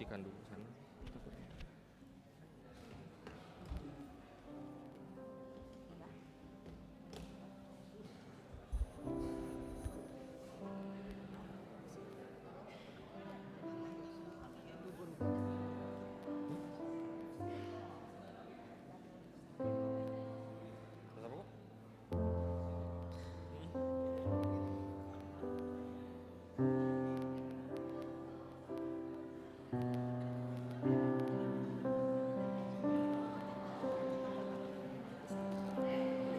matikan dulu sana. Terus apa kok?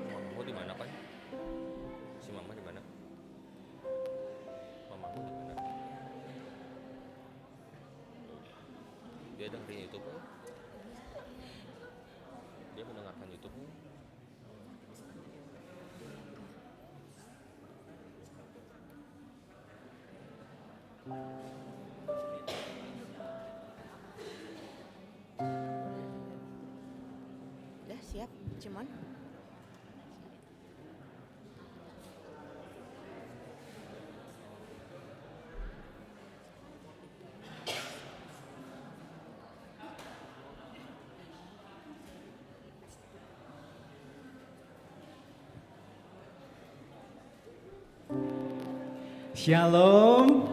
Mamamu di mana, Pan? Si mama di mana? Mamamu di mana? Dia dengerin YouTube kok. Dia mendengarkan YouTube kok. Udah siap, Cimon? Shalom.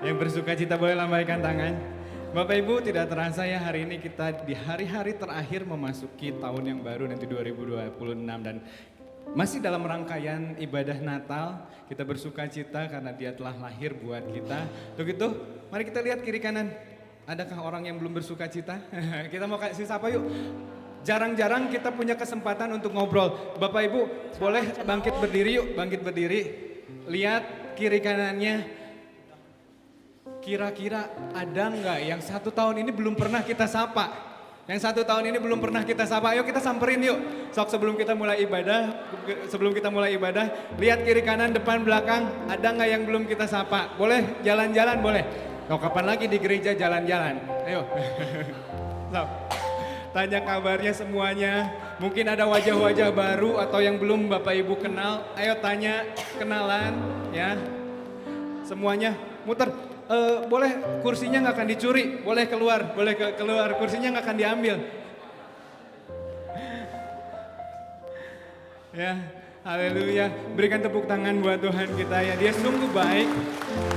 Yang bersuka cita boleh lambaikan tangan. Bapak Ibu, tidak terasa ya hari ini kita di hari-hari terakhir memasuki tahun yang baru nanti 2026 dan masih dalam rangkaian ibadah Natal. Kita bersuka cita karena Dia telah lahir buat kita. Untuk itu, mari kita lihat kiri kanan. Adakah orang yang belum bersuka cita? Kita mau kasih sapa yuk. Jarang-jarang kita punya kesempatan untuk ngobrol. Bapak Ibu, boleh bangkit berdiri yuk, bangkit berdiri. Lihat kiri kanannya. Kira-kira ada nggak yang 1 tahun ini belum pernah kita sapa? Yang 1 tahun ini belum pernah kita sapa, ayo kita samperin yuk. Sok sebelum kita mulai ibadah, lihat kiri kanan, depan, belakang, ada nggak yang belum kita sapa? Boleh jalan-jalan, boleh. Oh, kapan lagi di gereja jalan-jalan? Ayo. So, tanya kabarnya semuanya. Mungkin ada wajah-wajah baru atau yang belum Bapak Ibu kenal. Ayo tanya, kenalan ya. Semuanya muter. Boleh kursinya nggak akan dicuri, boleh keluar, keluar, kursinya nggak akan diambil. Ya, haleluya. Berikan tepuk tangan buat Tuhan kita ya. Dia sungguh baik,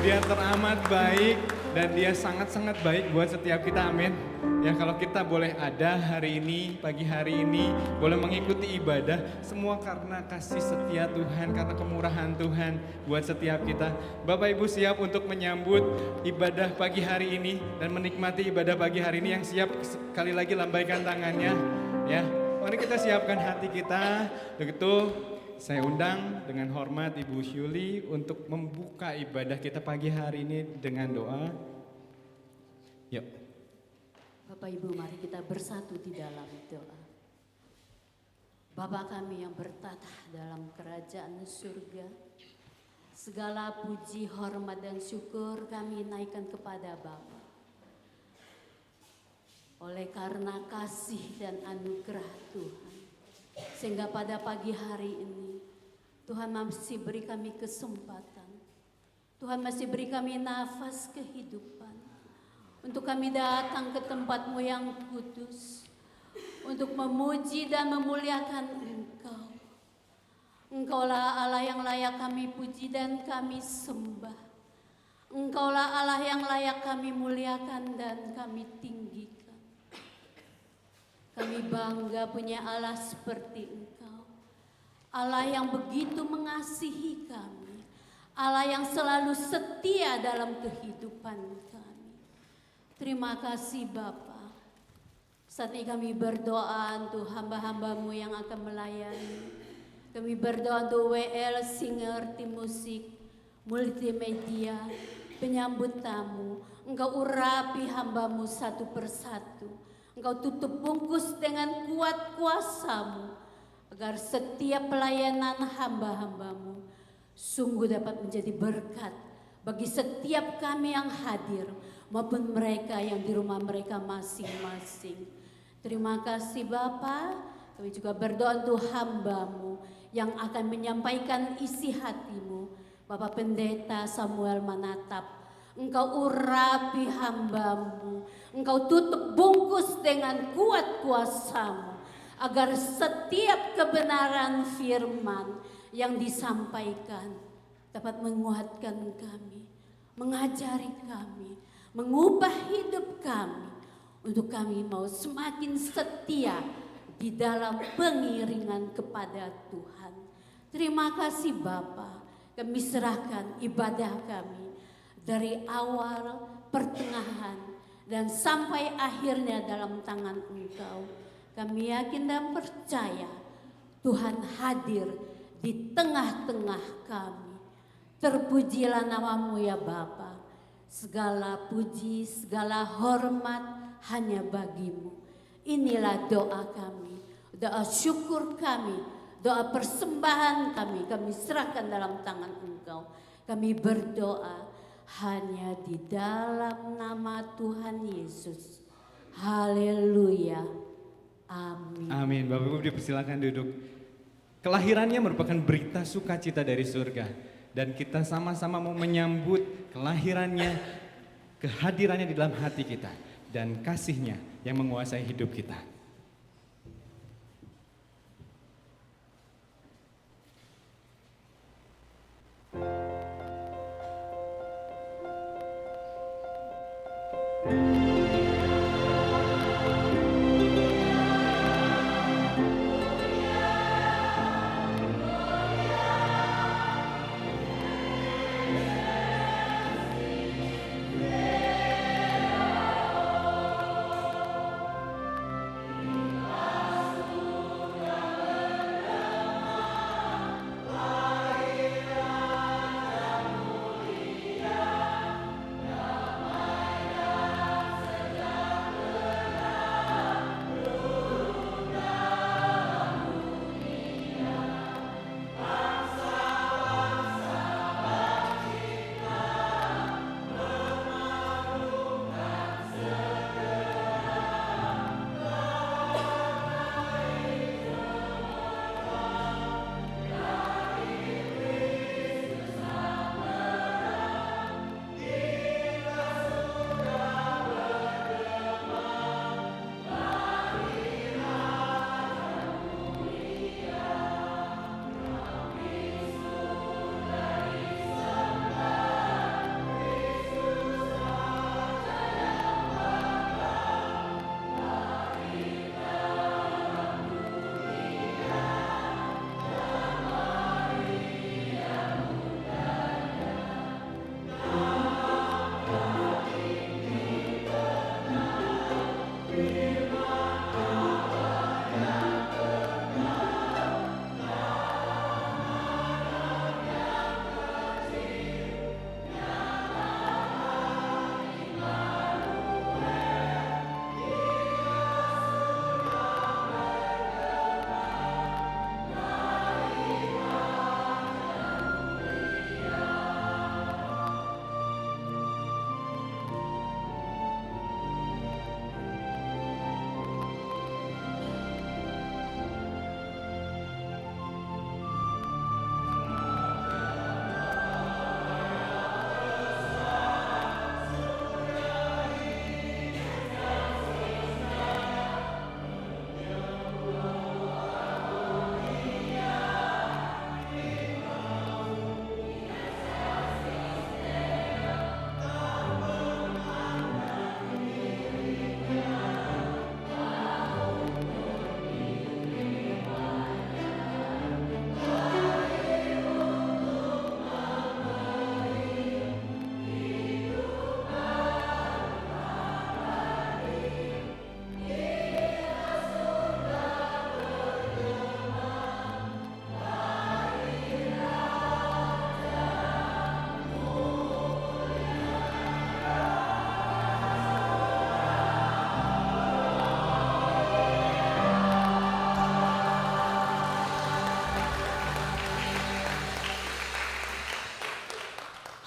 Dia teramat baik, dan Dia sangat-sangat baik buat setiap kita, amin. Ya, kalau kita boleh ada hari ini, pagi hari ini, boleh mengikuti ibadah, semua karena kasih setia Tuhan, karena kemurahan Tuhan buat setiap kita. Bapak Ibu siap untuk menyambut ibadah pagi hari ini dan menikmati ibadah pagi hari ini. Yang siap sekali lagi lambaikan tangannya ya. Mari kita siapkan hati kita. Begitu saya undang dengan hormat Ibu Syuli untuk membuka ibadah kita pagi hari ini dengan doa. Yuk. Bapak Ibu, mari kita bersatu di dalam doa. Bapa kami yang bertatah dalam kerajaan surga, segala puji, hormat dan syukur kami naikkan kepada Bapa. Oleh karena kasih dan anugerah Tuhan, sehingga pada pagi hari ini Tuhan masih beri kami kesempatan, Tuhan masih beri kami nafas kehidupan, untuk kami datang ke tempat-Mu yang kudus, untuk memuji dan memuliakan Engkau. Engkaulah Allah yang layak kami puji dan kami sembah. Engkaulah Allah yang layak kami muliakan dan kami tinggikan. Kami bangga punya Allah seperti Engkau. Allah yang begitu mengasihi kami. Allah yang selalu setia dalam kehidupan kami. Terima kasih Bapa. Saat ini kami berdoa untuk hamba-hamba-Mu yang akan melayani. Kami berdoa untuk WL, singer, tim musik, multimedia, penyambut tamu. Engkau urapi hamba-Mu satu persatu. Engkau tutup bungkus dengan kuat kuasa-Mu, agar setiap pelayanan hamba-hamba-Mu sungguh dapat menjadi berkat bagi setiap kami yang hadir, maupun mereka yang di rumah mereka masing-masing. Terima kasih Bapa. Kami juga berdoa untuk hamba-Mu yang akan menyampaikan isi hati-Mu, Bapak Pendeta Samuel Manatap. Engkau urapi hamba-Mu. Engkau tutup bungkus dengan kuat kuasa-Mu. Agar setiap kebenaran firman yang disampaikan dapat menguatkan kami, mengajari kami, mengubah hidup kami. Untuk kami mau semakin setia di dalam pengiringan kepada Tuhan. Terima kasih Bapa, kami serahkan ibadah kami dari awal, pertengahan, dan sampai akhirnya dalam tangan Engkau. Kami yakin dan percaya Tuhan hadir di tengah-tengah kami. Terpujilah nama-Mu ya Bapa. Segala puji, segala hormat hanya bagi-Mu. Inilah doa kami, doa syukur kami, doa persembahan kami serahkan dalam tangan Engkau. Kami berdoa hanya di dalam nama Tuhan Yesus. Haleluya. Amin. Amin. Bapak Ibu dipersilakan duduk. Kelahirannya merupakan berita sukacita dari surga. Dan kita sama-sama mau menyambut kelahirannya, kehadirannya di dalam hati kita. Dan kasihnya yang menguasai hidup kita.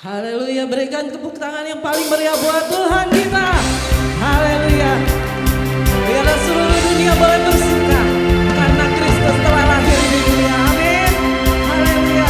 Haleluya, berikan tepuk tangan yang paling meriah buat Tuhan kita. Haleluya. Biarlah seluruh dunia boleh bersuka karena Kristus telah lahir di dunia. Amin. Haleluya.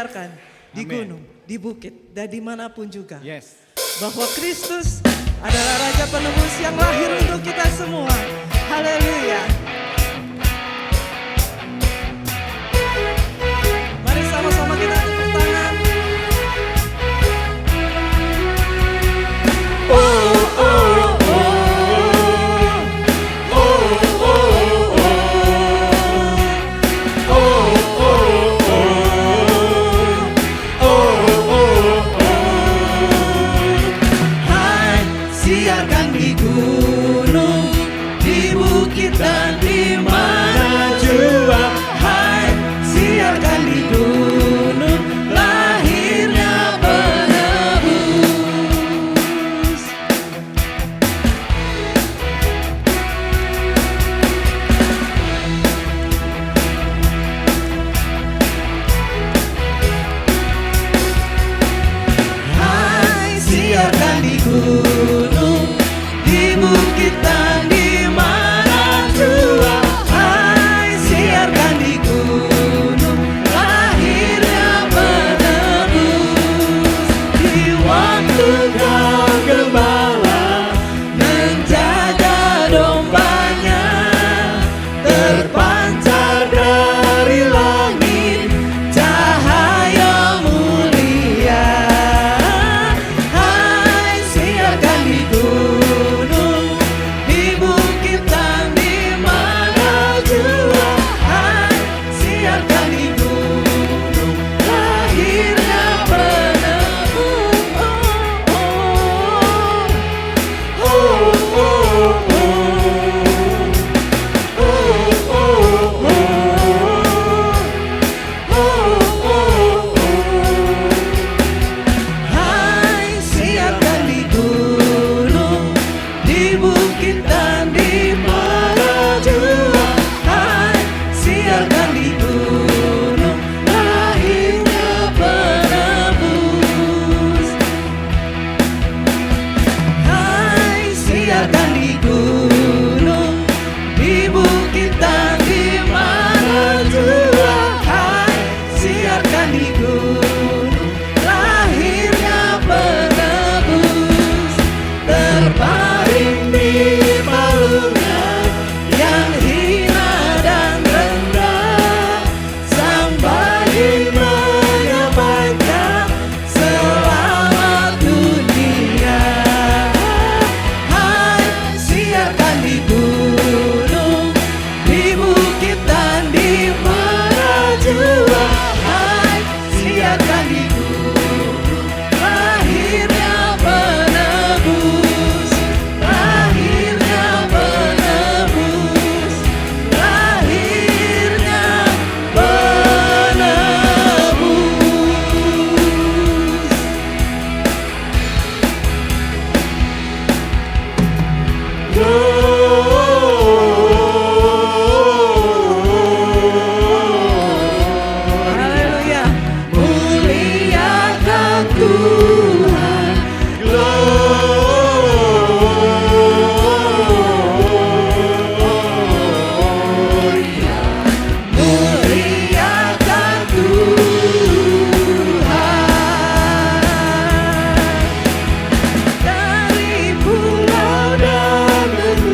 menyiarkan di Amin. gunung, di bukit, dan dimanapun juga. Yes. Bahwa Kristus adalah Raja Penebus yang lahir untuk kita semua. Haleluya. Mari sama-sama kita tepuk tangan. Siarkan di gunung, di bukit dan di mana jua. Hai, siarkan di gunung, lahirnya penebus. Hai, siarkan di gunung, di bukit dan di mana jua. Hai, siarkan di gunung, lahirnya penebus. Di waktu kau gembala menjaga dombanya, terpancar dari langit cahaya mulia. Hai, siarkan di gunung, di bukit dan di mana jua. Hai, siarkan di gunung, lahirnya penebus. Hai, siarkan di gunung, di bukit dan di mana jua. Hai, siarkan di gunung, lahirnya penebus. Hai, siarkan di gunung, di bukit dan di mana jua. Hai, siarkan di gunung, lahirnya penebus. Terbaring di palungnya yang hina dan rendah, sang bayi menyampaikan selamat dunia. Hai, siarkan di gunung, di bukit dan di mana jua. Hai, siarkan di gunung, lahirnya penebus. Lahirnya penebus, lahirnya penebus. Haleluya. Muliakan Tuhan. Gloria. Muliakan Tuhan. Dari pulau dan negeri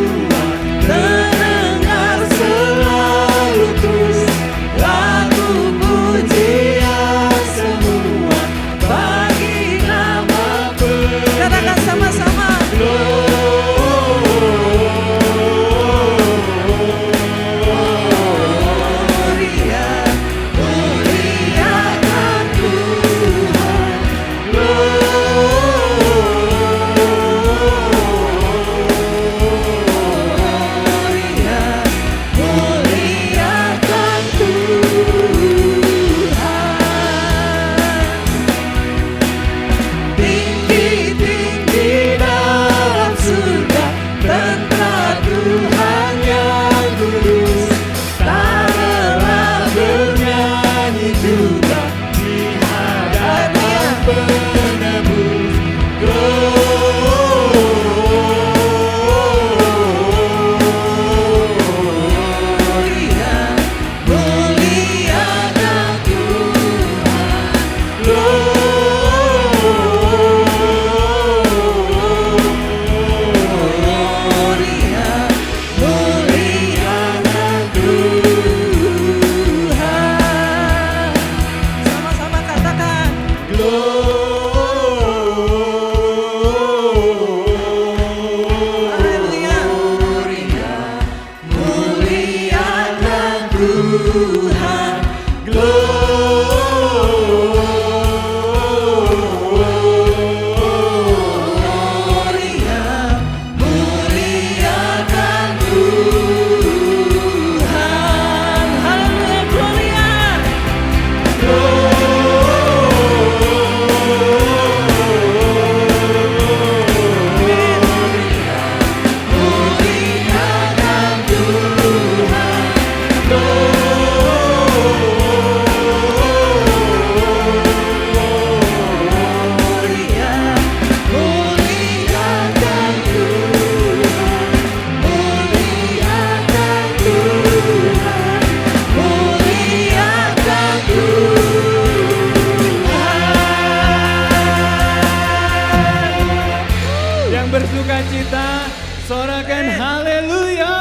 kita, sorakan haleluya.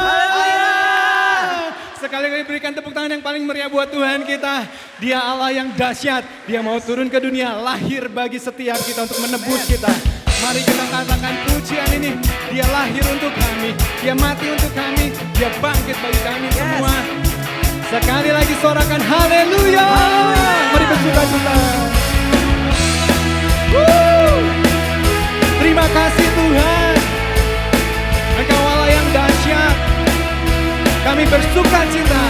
Sekali lagi berikan tepuk tangan yang paling meriah buat Tuhan kita. Dia Allah yang dahsyat, Dia mau turun ke dunia, lahir bagi setiap kita untuk menebus kita. Mari kita katakan pujian ini, Dia lahir untuk kami, Dia mati untuk kami, Dia bangkit bagi kami semua. Sekali lagi sorakan haleluya. Mari bersuka-cita. Terima kasih Tuhan, Engkau Allah yang dahsyat. Kami bersuka cita,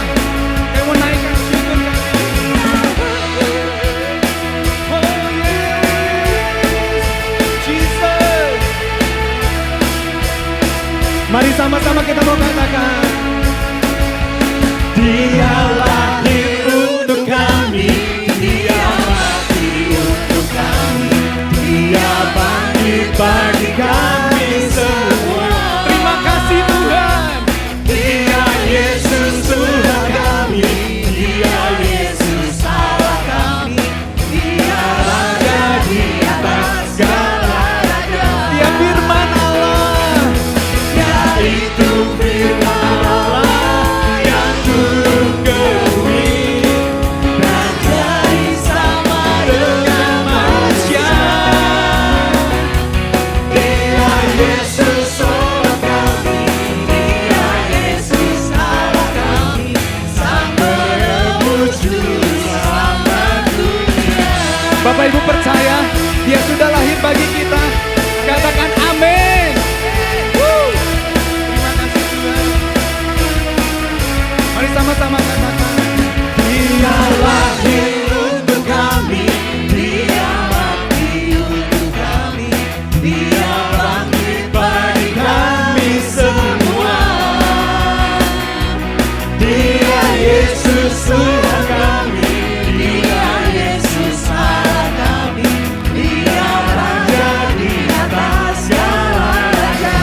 kami mau naikkan syukur kami. Oh yes, Jesus. Mari sama-sama kita mau katakan, Dia lahir untuk kami, Dia mati untuk kami, Dia bangkit bagi kami semua. Terima kasih Tuhan. Dia Yesus Tuhan kami, Dia Yesus Allah kami, Dia Raja di atas segala raja. Dia firman Allah, yaitu firman Allah yang turun ke bumi dan jadi sama dengan manusia. Dia Yesus Allah kami, Dia Yesus Allah kami, Sang Penebus juru selamat dunia. Bapak Ibu percaya Dia sudah lahir bagi kita? Katakan amin. Terima kasih Tuhan. Mari sama-sama katakan, Dia lahir untuk kami, Dia mati untuk kami, Dia bangkit bagi kami semua. Dia Yesus Tuhan kami, Dia Yesus Allah kami, Dia Raja di atas segala raja.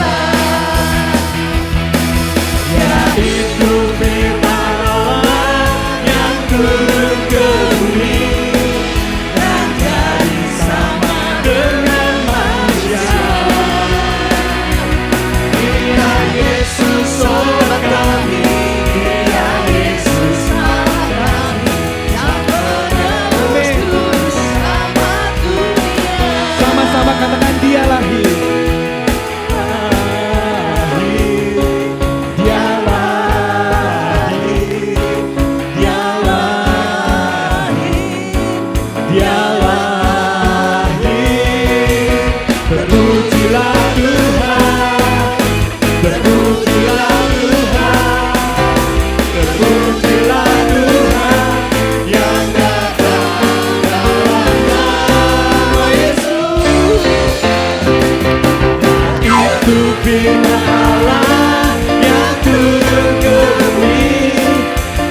Yaitu firman Allah yang turun ke bumi dan jadi sama dengan manusia. Dia Yesus Allah kami, Dia Yesus Allah kami, Sang Penebus juru selamat dunia. Sama-sama katakan, Dia lahir. Dia lahir, Dia lahir, Dia lahir. Terpujilah Tuhan, terpujilah Tuhan, terpujilah Tuhan yang datang dalam nama Yesus. Itu firman Allah yang turun ke bumi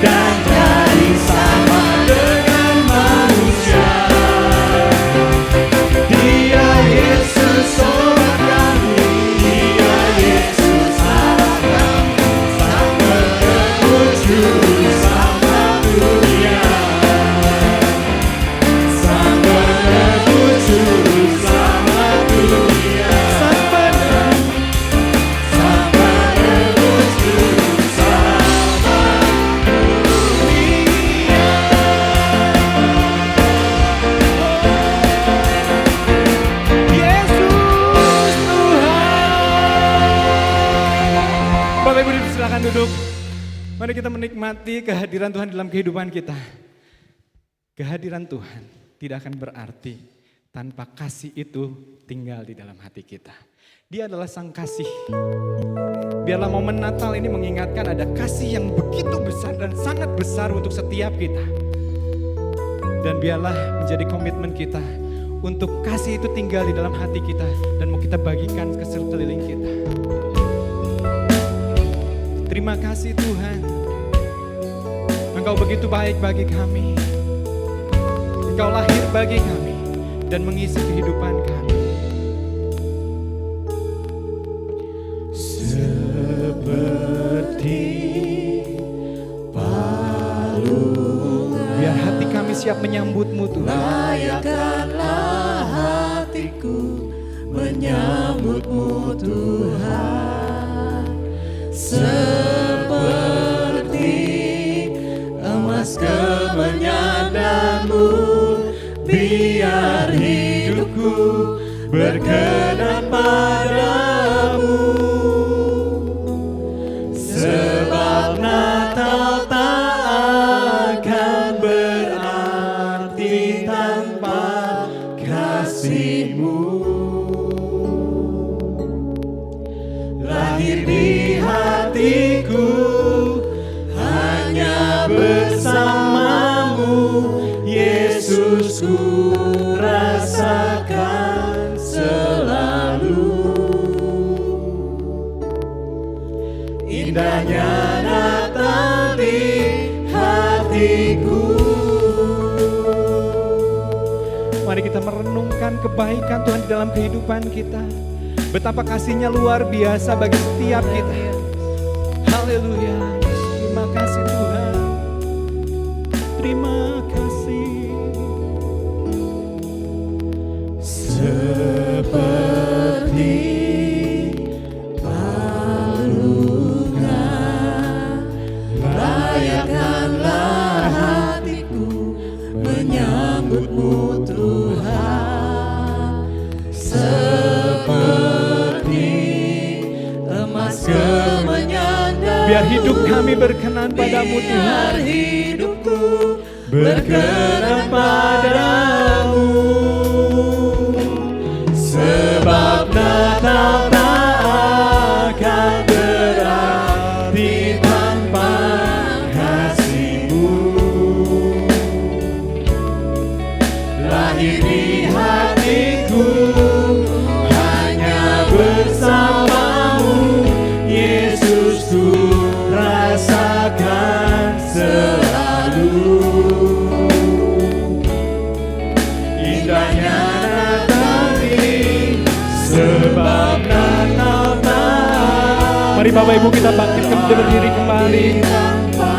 dan jadi sama dengan manusia. Dia Yesus Allah kami, Dia Yesus Allah kami, Sang Penebus juru selamat dunia. Sang Penebus juru selamat dunia. Sang Penebus juru selamat dunia. Yesus Tuhan. Bapak Ibu silakan duduk. Mari kita menikmati kehadiran Tuhan dalam kehidupan kita. Kehadiran Tuhan tidak akan berarti tanpa kasih itu tinggal di dalam hati kita. Dia adalah Sang Kasih. Biarlah momen Natal ini mengingatkan ada kasih yang begitu besar dan sangat besar untuk setiap kita. Dan biarlah menjadi komitmen kita untuk kasih itu tinggal di dalam hati kita dan mau kita bagikan ke sekeliling kita. Terima kasih Tuhan, Engkau begitu baik bagi kami. Engkau lahir bagi kami dan mengisi kehidupan kami. Seperti palung, biar hati kami siap menyambut-Mu Tuhan. Layakkanlah hatiku menyambut-Mu Tuhan, seperti emas kemenyanganmu, biar hidupku berkenan padamu. Sebab Natal tak akan berarti tanpa kasih-Mu. Lahir di hatiku hanya bersamamu, Yesus, ku rasakan selalu. Indahnya Natal di hatiku. Mari kita merenungkan kebaikan Tuhan di dalam kehidupan kita. Betapa kasih-Nya luar biasa bagi setiap kita. Haleluya. Terima kasih Tuhan. Terima kasih. Seperti palungan, layakkanlah hatiku menyambut-Mu Tuhan. Seperti emas kemenyangan, Biar hidup kami berkenan padamu Tuhan. biar hidupku berkenan padamu. Sebab Natal tak akan berarti tanpa kasih-Mu. Lahir di hatiku hanya bersamamu, Yesus, ku rasakan selalu. Indahnya Natal ini, sebab Natal tak Mari Bapak Ibu kita bangkit berdiri kembali. tanpa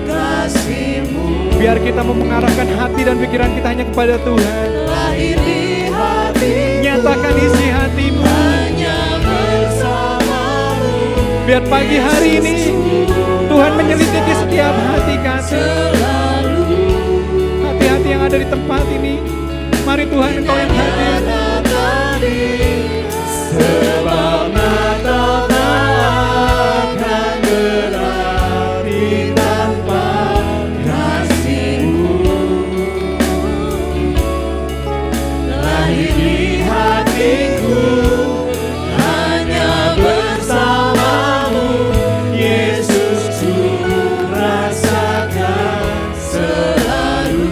kasih-Mu. Biar kita mau mengarahkan hati dan pikiran kita hanya kepada Tuhan. Lahir di hatiku Nyatakan isi hatimu. hanya bersamamu, Biar pagi hari ini Tuhan menyelidiki setiap hati kami. selalu. Hati-hati yang ada di tempat ini. Mari Tuhan Engkau yang hadir. Sebab Natal tak akan berarti tanpa kasih-Mu. Lahir di hatiku hanya bersamamu, Yesus, ku rasakan selalu.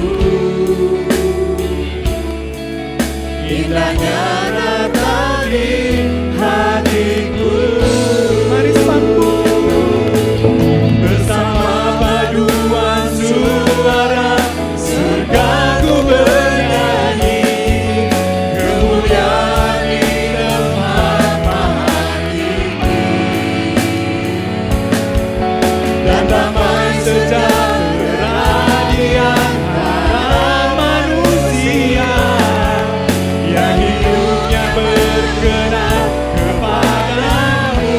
Indahnya Natal di hatiku. Mari sambung Bersama paduan suara surgaku bernyanyi, kemuliaan di tempat Maha Tinggi, dan damai sejahtera di antara manusia yang hidupnya berkenan kepadamu.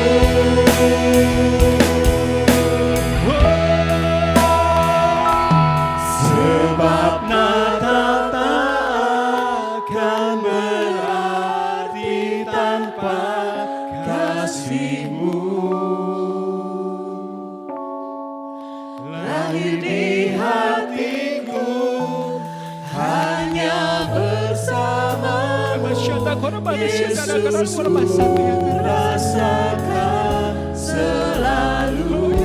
Sebab Natal tak akan berarti tanpa kasih-Mu. Lahir di hatiku hanya bersamamu, Yesus, ku rasakan selalu.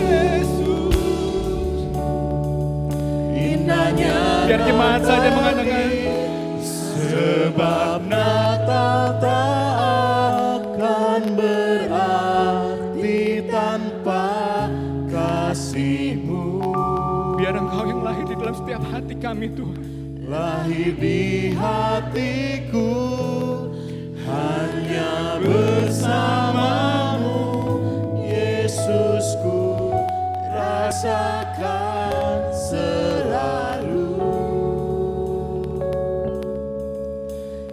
Indahnya Biar jemaat saja mengatakan. sebab Natal tak akan berarti tanpa kasih-Mu. Biar Engkau yang lahir di dalam setiap hati kami Tuhan. Lahir di hatiku hanya bersamamu, Yesus, ku rasakan selalu.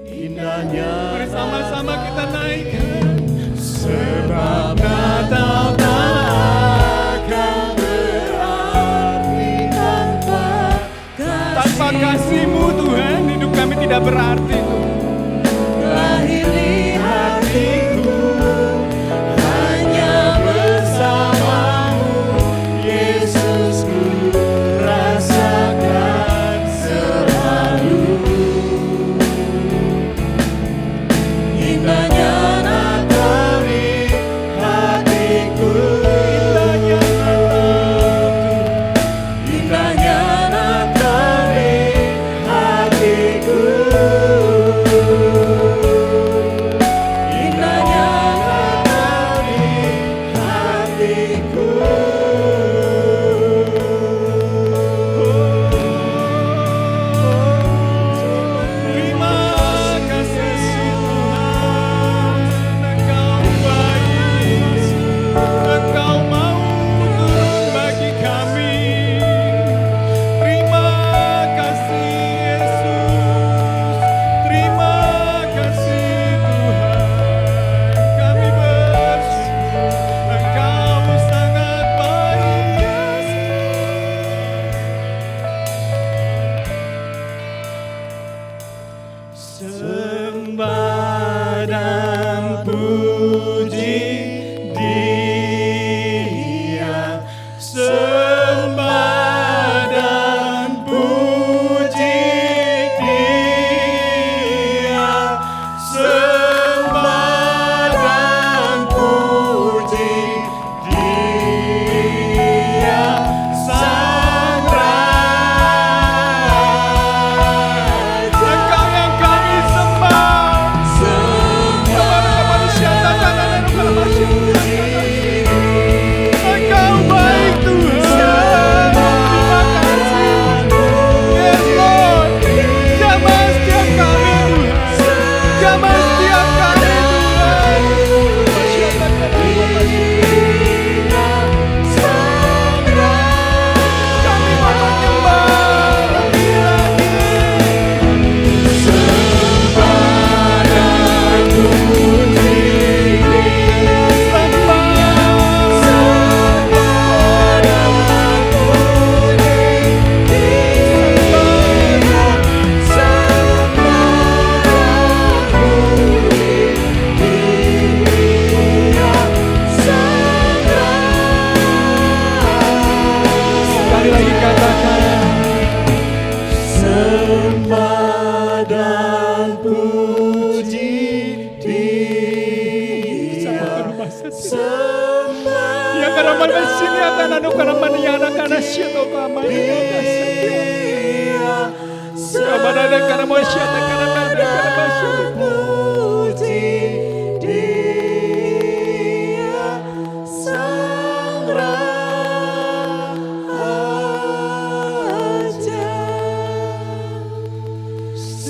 Indahnya Mari sama-sama kita naikkan. Dia, sembah dan puji Dia, sembah dan puji Dia, Sang Raja. Engkau yang kami sembah. Kepada manusia tangan dan manusia. Engkau baik Tuhan. Terima kasih. Yes Lord. Jamah setiap kami Tuhan. Jamah setiap kami Tuhan. Kami mau menyembah lebih lagi. Sembah dan puji sekali lagi katakan sembah dan puji Dia, sembah ya karena mana sini akan anu karena mana yang karena siapa kamu kepada ada karena mau siapa karena ada karena siapa puji Dia, Sang Raja.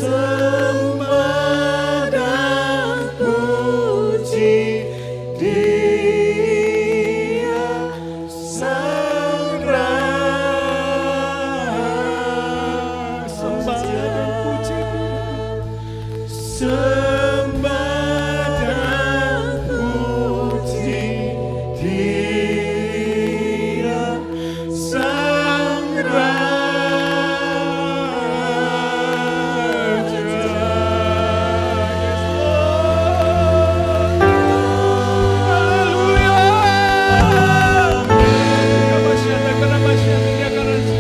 Sembah dan puji Dia, Sang Raja. Sembah dan puji Dia. Sembah dan puji Dia, Sang Raja. Yes, Lord. Haleluya.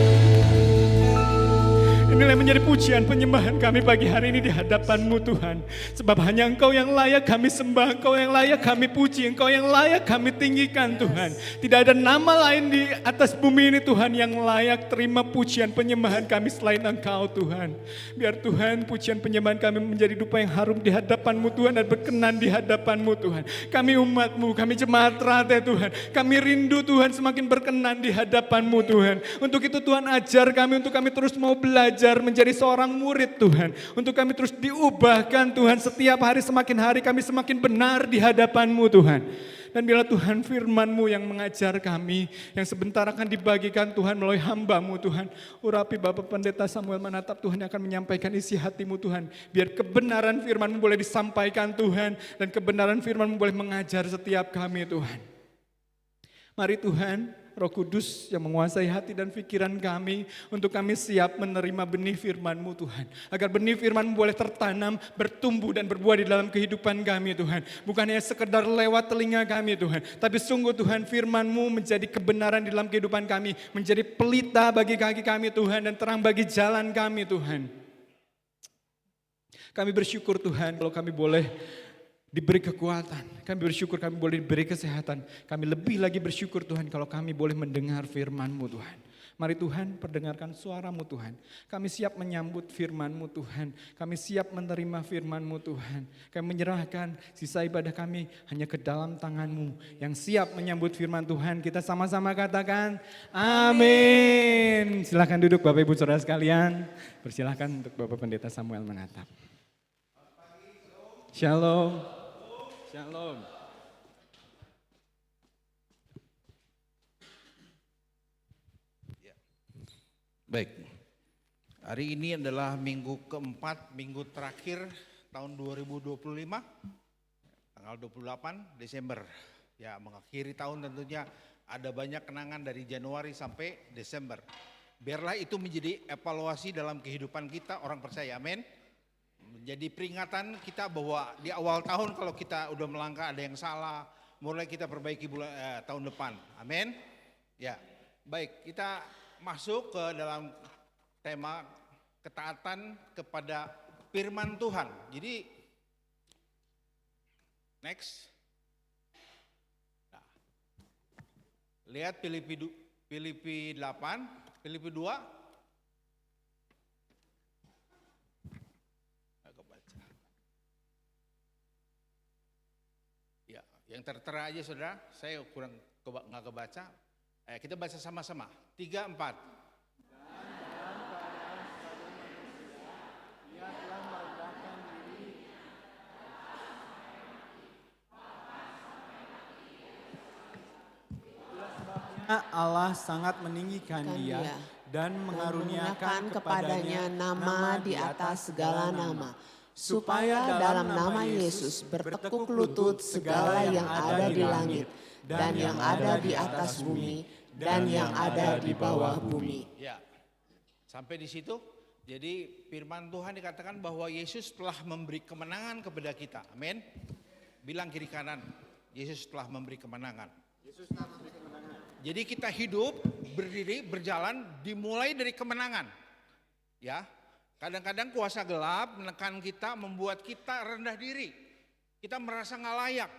Inilah yang menjadi pujian penyembahan kami pagi hari ini di hadapan-Mu Tuhan. Sebab hanya Engkau yang layak kami sembah, Engkau yang layak kami puji, Engkau yang layak kami tinggikan Tuhan. Tidak ada nama lain di atas bumi ini Tuhan yang layak terima pujian penyembahan kami selain Engkau Tuhan. Biar Tuhan pujian penyembahan kami menjadi dupa yang harum di hadapan-Mu Tuhan dan berkenan di hadapan-Mu Tuhan. Kami umat-Mu, kami jemaat Rate Tuhan. Kami rindu Tuhan semakin berkenan di hadapan-Mu Tuhan. Untuk itu Tuhan ajar kami, untuk kami terus mau belajar menjadi seorang murid Tuhan. Untuk kami terus diubahkan Tuhan, setiap hari semakin hari kami semakin benar di hadapan-Mu Tuhan. Dan bila Tuhan firman-Mu yang mengajar kami, yang sebentar akan dibagikan Tuhan melalui hamba-Mu Tuhan. Urapi Bapak Pendeta Samuel Manatap Tuhan yang akan menyampaikan isi hati-Mu Tuhan. Biar kebenaran firman-Mu boleh disampaikan Tuhan, dan kebenaran firman-Mu boleh mengajar setiap kami Tuhan. Mari Tuhan, Roh Kudus yang menguasai hati dan pikiran kami, untuk kami siap menerima benih firman-Mu Tuhan. Agar benih firman-Mu boleh tertanam, bertumbuh dan berbuah di dalam kehidupan kami Tuhan. Bukan hanya sekedar lewat telinga kami Tuhan, tapi sungguh Tuhan firman-Mu menjadi kebenaran di dalam kehidupan kami, menjadi pelita bagi kaki kami Tuhan, dan terang bagi jalan kami Tuhan. Kami bersyukur Tuhan kalau kami boleh diberi kekuatan, kami bersyukur kami boleh diberi kesehatan. Kami lebih lagi bersyukur Tuhan kalau kami boleh mendengar firman-Mu Tuhan. Mari Tuhan perdengarkan suara-Mu Tuhan. Kami siap menyambut firman-Mu Tuhan. Kami siap menerima firman-Mu Tuhan. Kami menyerahkan sisa ibadah kami hanya ke dalam tangan-Mu yang siap menyambut firman Tuhan. Kita sama-sama katakan amin. Silakan duduk Bapak Ibu Saudara sekalian. Persilakan untuk Bapak Pendeta Samuel menatap. Shalom. Shalom. Baik, hari ini adalah minggu keempat, minggu terakhir tahun 2025, tanggal 28 Desember. Ya, mengakhiri tahun tentunya ada banyak kenangan dari Januari sampai Desember. Biarlah itu menjadi evaluasi dalam kehidupan kita orang percaya, amin. Menjadi peringatan kita bahwa di awal tahun kalau kita udah melangkah ada yang salah, mulai kita perbaiki tahun depan. Amin. Ya, baik, kita masuk ke dalam tema ketaatan kepada firman Tuhan. Jadi next. Nah, lihat Filipi 8, Filipi 2. Agak baca. Ya, yang tertera aja saudara, saya kurang nggak kebaca. Kita baca sama-sama. 3, 4. Allah sangat meninggikan dia dan mengaruniakan kepadanya nama di atas segala nama, supaya dalam nama Yesus bertekuk lutut segala yang ada di langit dan yang ada di atas bumi dan yang ada di bawah bumi. Ya, sampai di situ. Jadi firman Tuhan dikatakan bahwa Yesus telah memberi kemenangan kepada kita. Amin. Bilang kiri kanan, Yesus telah memberi kemenangan. Jadi kita hidup, berdiri, berjalan dimulai dari kemenangan. Ya, kadang-kadang kuasa gelap menekan kita, membuat kita rendah diri. Kita merasa nggak layak.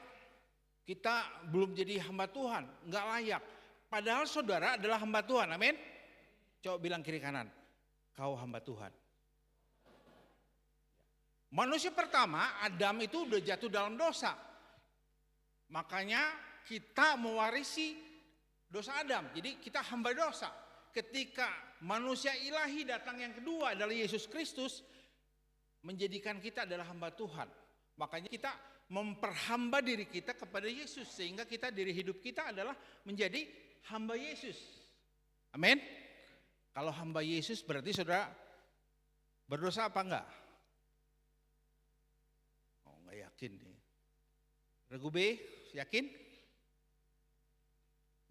Kita belum jadi hamba Tuhan, nggak layak. Padahal saudara adalah hamba Tuhan, amin. Coba bilang kiri kanan, kau hamba Tuhan. Manusia pertama, Adam itu udah jatuh dalam dosa. Makanya kita mewarisi dosa Adam, jadi kita hamba dosa. Ketika manusia ilahi datang yang kedua adalah Yesus Kristus, menjadikan kita adalah hamba Tuhan. Makanya kita memperhamba diri kita kepada Yesus, sehingga kita diri hidup kita adalah menjadi hamba Yesus. Amin. Kalau hamba Yesus berarti saudara berdosa apa enggak? Oh, enggak yakin nih. Regu B, yakin?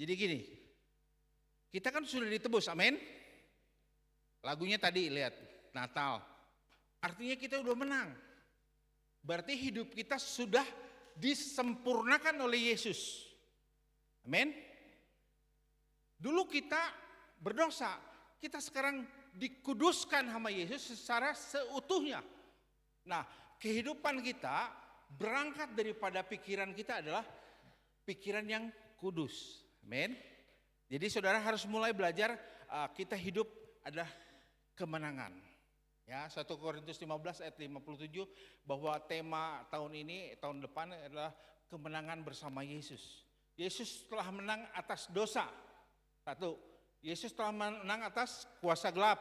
Jadi gini, kita kan sudah ditebus, amin. Lagunya tadi lihat, Natal. Artinya kita udah menang. Berarti hidup kita sudah disempurnakan oleh Yesus. Amin. Dulu kita berdosa, kita sekarang dikuduskan sama Yesus secara seutuhnya. Nah, kehidupan kita berangkat daripada pikiran kita adalah pikiran yang kudus. Amin. Jadi saudara harus mulai belajar kita hidup ada kemenangan. Ya, 1 Korintus 15 ayat 57 bahwa tema tahun ini, tahun depan adalah kemenangan bersama Yesus. Yesus telah menang atas dosa. 1. Yesus telah menang atas kuasa gelap.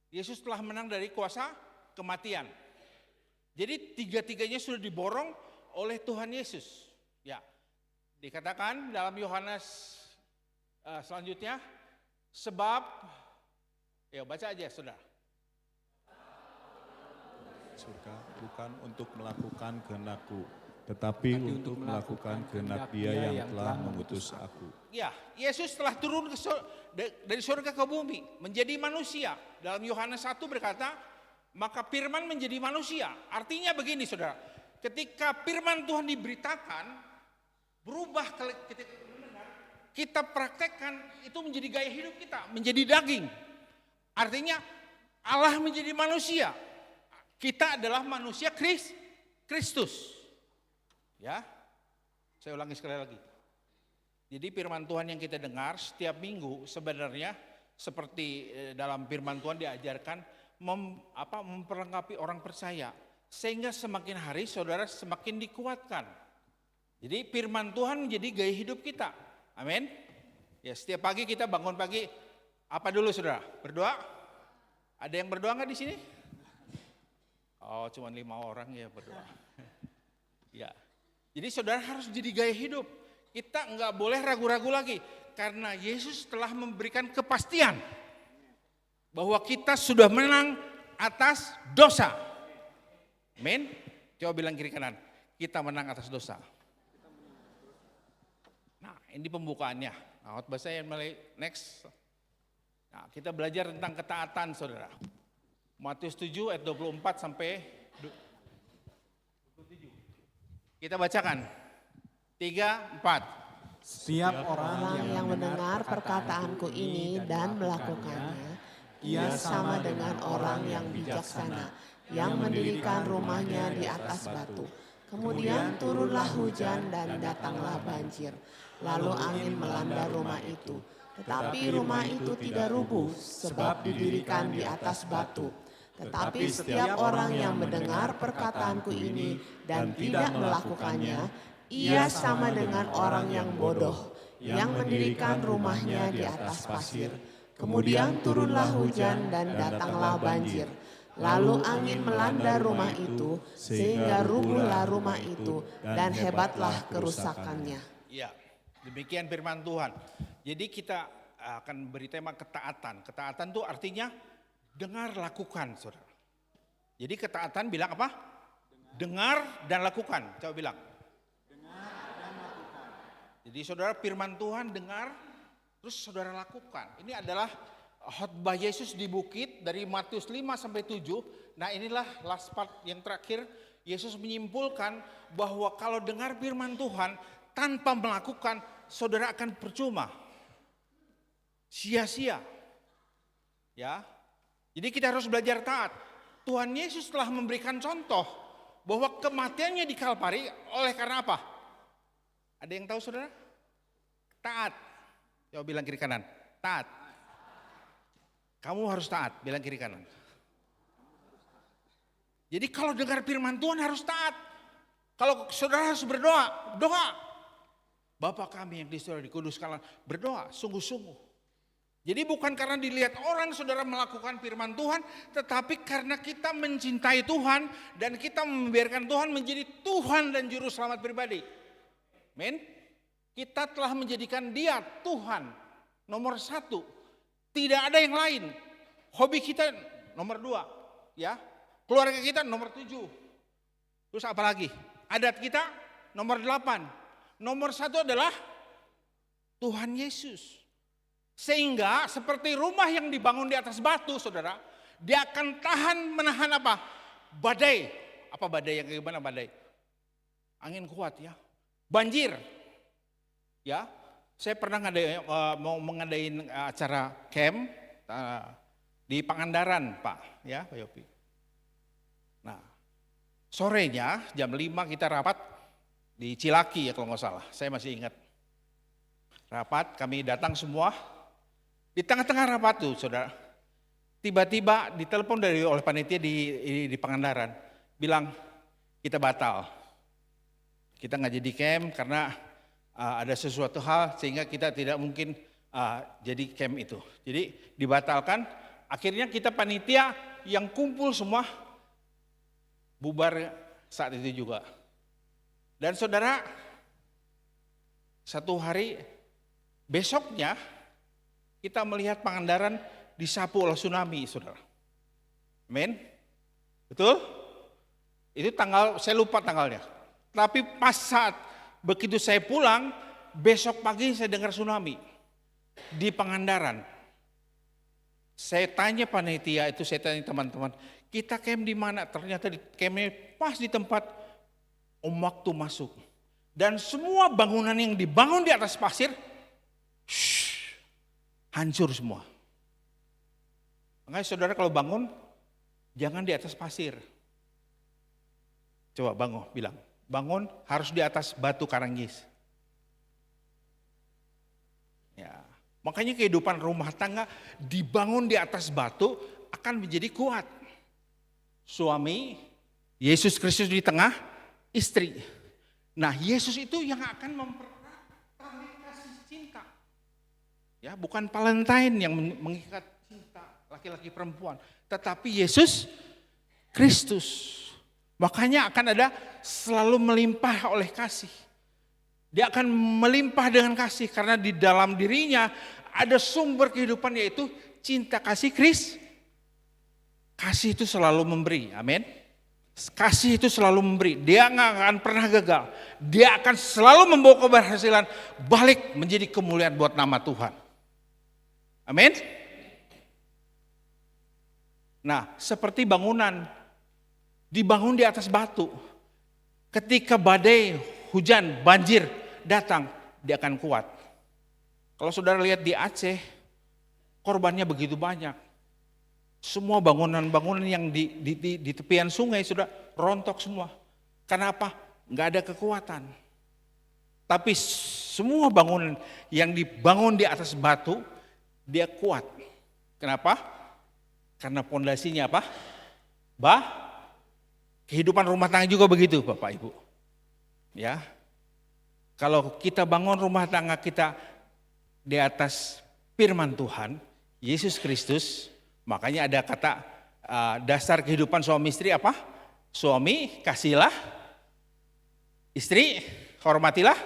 Yesus telah menang dari kuasa kematian. Jadi tiga-tiganya sudah diborong oleh Tuhan Yesus. Ya. Dikatakan dalam Yohanes selanjutnya, sebab, ya baca aja saudara. Surga bukan untuk melakukan kehendakku, tetapi untuk melakukan kehendak Dia yang telah mengutus aku. Ya, Yesus telah turun dari surga ke bumi, menjadi manusia. Dalam Yohanes 1 berkata, maka firman menjadi manusia. Artinya begini saudara, ketika firman Tuhan diberitakan, berubah ketika kita praktekkan, itu menjadi gaya hidup kita, menjadi daging. Artinya Allah menjadi manusia. Kita adalah manusia Kristus. Ya, saya ulangi sekali lagi. Jadi firman Tuhan yang kita dengar setiap minggu sebenarnya seperti dalam firman Tuhan diajarkan memperlengkapi orang percaya. Sehingga semakin hari saudara semakin dikuatkan. Jadi firman Tuhan menjadi gaya hidup kita. Amin. Ya, setiap pagi kita bangun pagi, apa dulu saudara? Berdoa? Ada yang berdoa nggak di sini? Oh, cuma 5 orang ya berdoa. Ya. Jadi saudara harus jadi gaya hidup. Kita nggak boleh ragu-ragu lagi. Karena Yesus telah memberikan kepastian. Bahwa kita sudah menang atas dosa. Amin. Coba bilang kiri kanan. Kita menang atas dosa. Nah, ini pembukaannya. Nah, bahasa yang mulai next. Nah, kita belajar tentang ketaatan saudara. Matius 7 ayat 24 sampai 27. Kita bacakan. 3, 4. Setiap orang yang mendengar perkataanku ini dan melakukannya, ia sama dengan orang yang bijaksana, yang mendirikan rumahnya di atas batu. Kemudian turunlah hujan dan datanglah banjir, lalu angin melanda rumah itu. Tetapi rumah itu tidak rubuh, sebab didirikan di atas batu. Tetapi setiap orang yang mendengar perkataanku ini dan tidak melakukannya, ia sama dengan orang yang bodoh, yang mendirikan rumahnya di atas pasir. Kemudian turunlah hujan dan datanglah banjir. Lalu angin melanda rumah itu, sehingga rubuhlah rumah itu, dan hebatlah kerusakannya. Ya, demikian firman Tuhan. Jadi kita akan beri tema ketaatan. Ketaatan itu artinya dengar, lakukan, saudara. Jadi ketaatan bilang apa? Dengar dan lakukan. Coba bilang. Dengar dan lakukan. Jadi saudara, firman Tuhan dengar, terus saudara lakukan. Ini adalah khotbah Yesus di bukit dari Matius 5 sampai 7. Nah inilah last part yang terakhir. Yesus menyimpulkan bahwa kalau dengar firman Tuhan tanpa melakukan, saudara akan percuma. Sia-sia. Ya. Jadi kita harus belajar taat. Tuhan Yesus telah memberikan contoh bahwa kematiannya di Kalvari oleh karena apa? Ada yang tahu saudara? Taat. Coba bilang kiri kanan. Taat. Kamu harus taat, bilang kiri kanan. Jadi kalau dengar firman Tuhan harus taat. Kalau saudara harus berdoa, doa. Bapa kami yang di surga dikuduskanlah, berdoa sungguh-sungguh. Jadi bukan karena dilihat orang saudara melakukan firman Tuhan, tetapi karena kita mencintai Tuhan dan kita membiarkan Tuhan menjadi Tuhan dan juru selamat pribadi. Amin. Kita telah menjadikan Dia Tuhan nomor 1. Tidak ada yang lain. Hobi kita nomor 2, ya. Keluarga kita nomor 7. Terus apa lagi? Adat kita nomor 8. Nomor 1 adalah Tuhan Yesus. Sehingga seperti rumah yang dibangun di atas batu, saudara, dia akan tahan menahan apa? Badai. Apa badai yang gimana badai? Angin kuat ya. Banjir. Ya. Saya pernah mau mengadain acara camp di Pangandaran, Pak, ya, Pak Yopi. Nah, sorenya jam 5 kita rapat di Cilaki ya kalau nggak salah, saya masih ingat. Rapat, kami datang semua. Di tengah-tengah rapat tuh, saudara, tiba-tiba ditelepon oleh panitia di Pangandaran, bilang kita batal. Kita nggak jadi camp karena ada sesuatu hal sehingga kita tidak mungkin jadi camp itu. Jadi dibatalkan, akhirnya kita panitia yang kumpul semua bubar saat itu juga. Dan saudara, satu hari besoknya kita melihat Pangandaran disapu oleh tsunami, saudara. Amin? Betul? Itu tanggal, saya lupa tanggalnya. Tapi pas saat begitu saya pulang, besok pagi saya dengar tsunami di Pangandaran. Saya tanya panitia itu, saya tanya teman-teman, kita camp di mana? Ternyata campnya pas di tempat waktu masuk. Dan semua bangunan yang dibangun di atas pasir, hancur semua. Makanya saudara kalau bangun, jangan di atas pasir. Coba bangun, bilang. Bangun harus di atas batu karanggis. Ya, makanya kehidupan rumah tangga dibangun di atas batu akan menjadi kuat. Suami, Yesus Kristus di tengah, istri. Nah, Yesus itu yang akan mempererat tali kasih cinta. Ya, bukan Valentine yang mengikat cinta laki-laki perempuan, tetapi Yesus Kristus. Makanya akan ada selalu melimpah oleh kasih. Dia akan melimpah dengan kasih karena di dalam dirinya ada sumber kehidupan yaitu cinta kasih Kristus. Kasih itu selalu memberi, amin. Kasih itu selalu memberi, dia nggak akan pernah gagal. Dia akan selalu membawa keberhasilan balik menjadi kemuliaan buat nama Tuhan. Amin. Nah, seperti bangunan dibangun di atas batu. Ketika badai, hujan, banjir datang, dia akan kuat. Kalau saudara lihat di Aceh, korbannya begitu banyak. Semua bangunan-bangunan yang di tepian sungai sudah rontok semua. Karena apa? Nggak ada kekuatan. Tapi semua bangunan yang dibangun di atas batu, dia kuat. Kenapa? Karena pondasinya apa? Kehidupan rumah tangga juga begitu, Bapak Ibu. Ya. Kalau kita bangun rumah tangga kita di atas firman Tuhan, Yesus Kristus, makanya ada kata dasar kehidupan suami istri apa? Suami kasihlah, istri hormatilah.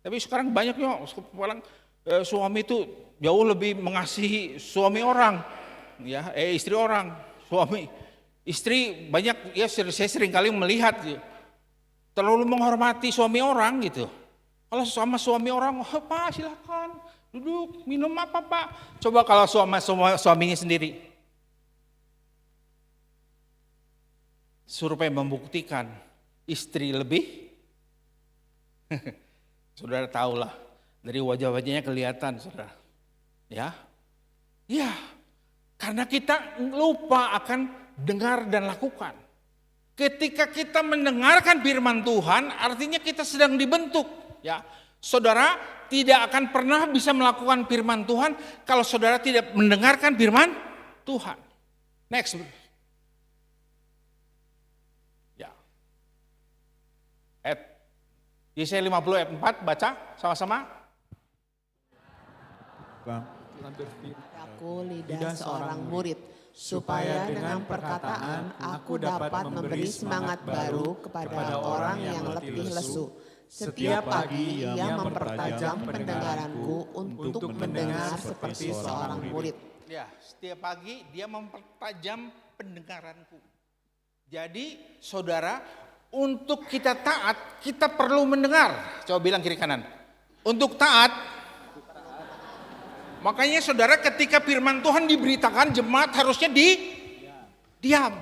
Tapi sekarang banyak orang suami itu jauh lebih mengasihi suami orang, ya, istri orang, suami, istri banyak ya saya sering kali melihat terlalu menghormati suami orang gitu. Kalau sama suami orang, oh, Pak silakan duduk minum apa Pak. Coba kalau suaminya sendiri. Survei membuktikan istri lebih, saudara tahulah dari wajah-wajahnya kelihatan, saudara. Ya, karena kita lupa akan dengar dan lakukan. Ketika kita mendengarkan firman Tuhan, artinya kita sedang dibentuk. Ya, saudara tidak akan pernah bisa melakukan firman Tuhan kalau saudara tidak mendengarkan firman Tuhan. Next. Ya. Yesaya 50 ayat 4 baca sama-sama. Aku lidah seorang murid, supaya dengan perkataan aku dapat memberi semangat baru kepada orang yang letih lesu. Setiap pagi ia mempertajam pendengaranku untuk mendengar seperti seorang murid. Ya, setiap pagi dia mempertajam pendengaranku. Jadi saudara, untuk kita taat, kita perlu mendengar. Coba bilang kiri kanan. Untuk taat, makanya saudara ketika firman Tuhan diberitakan, jemaat harusnya diam,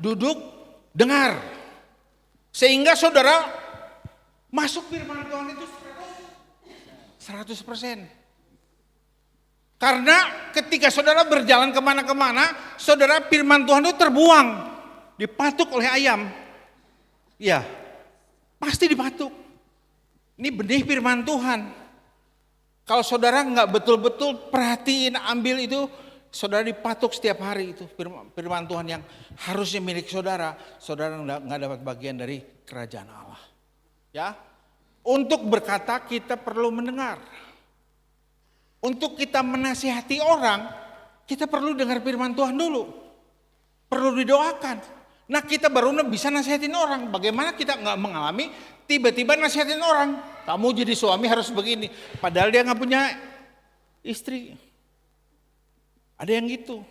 duduk, dengar. Sehingga saudara masuk firman Tuhan itu 100%. Karena ketika saudara berjalan kemana-kemana, saudara firman Tuhan itu terbuang, dipatuk oleh ayam. Ya, pasti dipatuk. Ini benih firman Tuhan. Kalau saudara nggak betul-betul perhatiin, ambil itu, saudara dipatuk setiap hari itu firman Tuhan yang harusnya milik saudara. Saudara nggak dapat bagian dari kerajaan Allah. Ya, untuk berkata kita perlu mendengar. Untuk kita menasihati orang, kita perlu dengar firman Tuhan dulu. Perlu didoakan. Nah kita baru bisa nasihatin orang. Bagaimana kita nggak mengalami tiba-tiba nasihatin orang. Kamu jadi suami harus begini. Padahal dia nggak punya istri. Ada yang gitu.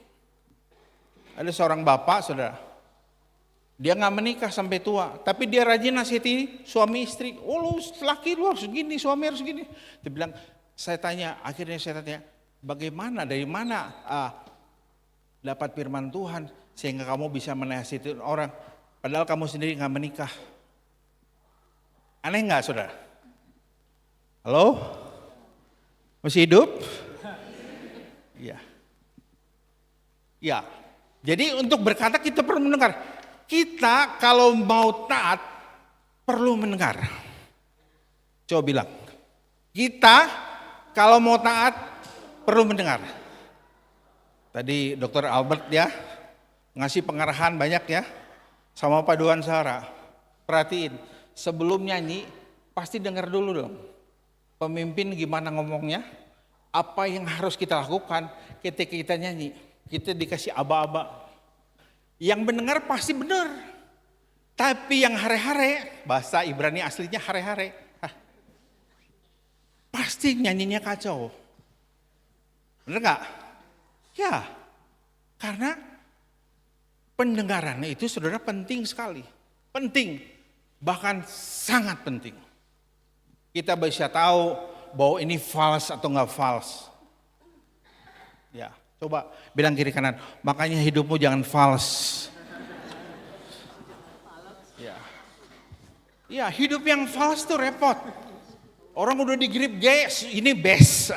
Ada seorang bapak, saudara. Dia nggak menikah sampai tua. Tapi dia rajin nasihati suami istri. Oh lu laki lu harus gini, suami harus gini. Dia bilang, akhirnya saya tanya, bagaimana, dari mana dapat firman Tuhan sehingga kamu bisa menasihati orang, padahal kamu sendiri nggak menikah. Aneh nggak saudara? Halo? Masih hidup? Iya. Ya. Jadi untuk berkata kita perlu mendengar. Kita kalau mau taat perlu mendengar. Coba bilang. Kita kalau mau taat perlu mendengar. Tadi Dr. Albert ya ngasih pengarahan banyak ya sama paduan suara. Perhatiin, sebelum nyanyi pasti dengar dulu dong. Pemimpin gimana ngomongnya, apa yang harus kita lakukan ketika kita nyanyi. Kita dikasih aba-aba. Yang mendengar pasti benar. Tapi yang hare-hare, bahasa Ibrani aslinya hare-hare. Pasti nyanyinya kacau. Bener gak? Ya, karena pendengaran itu saudara penting sekali. Penting, bahkan sangat penting. Kita bisa tahu bahwa ini false atau gak false. Ya, coba bilang kiri kanan, makanya hidupmu jangan false. Ya. Ya, hidup yang fals tuh repot. Orang udah digrip guys, ini best.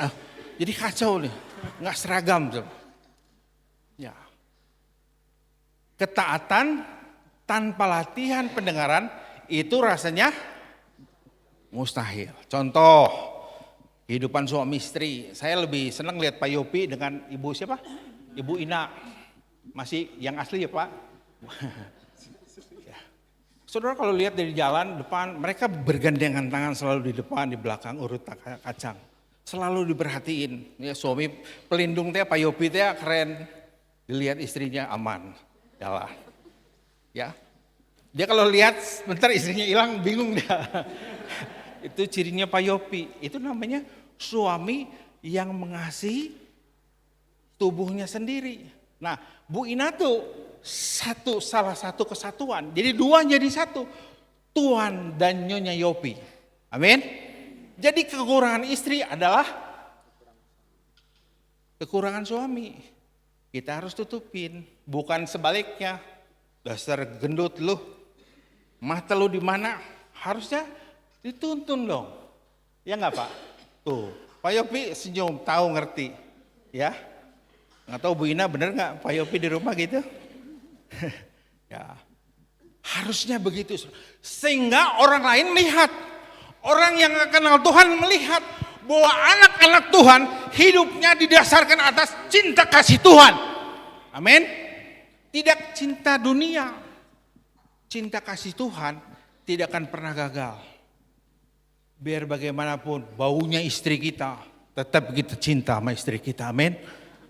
Jadi kacau nih, nggak seragam tuh. Ya. Ketaatan tanpa latihan pendengaran itu rasanya mustahil. Contoh, kehidupan suami istri. Saya lebih senang lihat Pak Yopi dengan Ibu siapa? Ibu Ina. Masih yang asli ya Pak? Ya. Saudara kalau lihat dari jalan depan, mereka bergandengan tangan selalu di depan, di belakang urut kacang. Selalu diperhatiin. Ya, suami pelindung teh Pak Yopi teh keren. Dilihat istrinya aman, jalan. Ya. Dia kalau lihat sebentar istrinya hilang bingung dia. Itu cirinya Pak Yopi. Itu namanya suami yang mengasihi tubuhnya sendiri. Nah, Bu Ina tuh salah satu kesatuan. Jadi dua jadi satu. Tuan dan Nyonya Yopi. Amin. Jadi kekurangan istri adalah kekurangan suami. Kita harus tutupin, bukan sebaliknya. Dasar gendut lu. Mata lu di mana? Harusnya dituntun dong. Ya enggak Pak? Tuh, Pak Yopi senyum, tahu ngerti. Ya. Nggak tahu Bu Ina bener nggak Pak Yopi di rumah gitu? Ya, harusnya begitu. Sehingga orang lain melihat, orang yang nggak kenal Tuhan melihat bahwa anak-anak Tuhan hidupnya didasarkan atas cinta kasih Tuhan. Amin. Tidak cinta dunia. Cinta kasih Tuhan tidak akan pernah gagal. Biar bagaimanapun baunya istri kita, tetap kita cinta sama istri kita. Amin.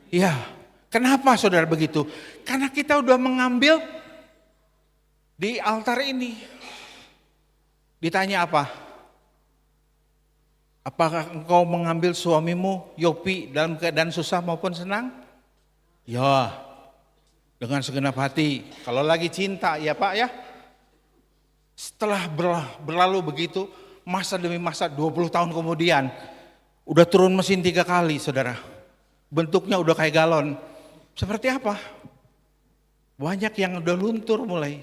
Ya, kenapa saudara begitu? Karena kita udah mengambil di altar ini. Ditanya apa? Apakah engkau mengambil suamimu Yopi dalam keadaan susah maupun senang? Ya, dengan segenap hati. Kalau lagi cinta ya Pak ya. Setelah berlalu begitu, masa demi masa 20 tahun kemudian, udah turun mesin 3 kali saudara. Bentuknya udah kayak galon. Seperti apa? Banyak yang udah luntur mulai.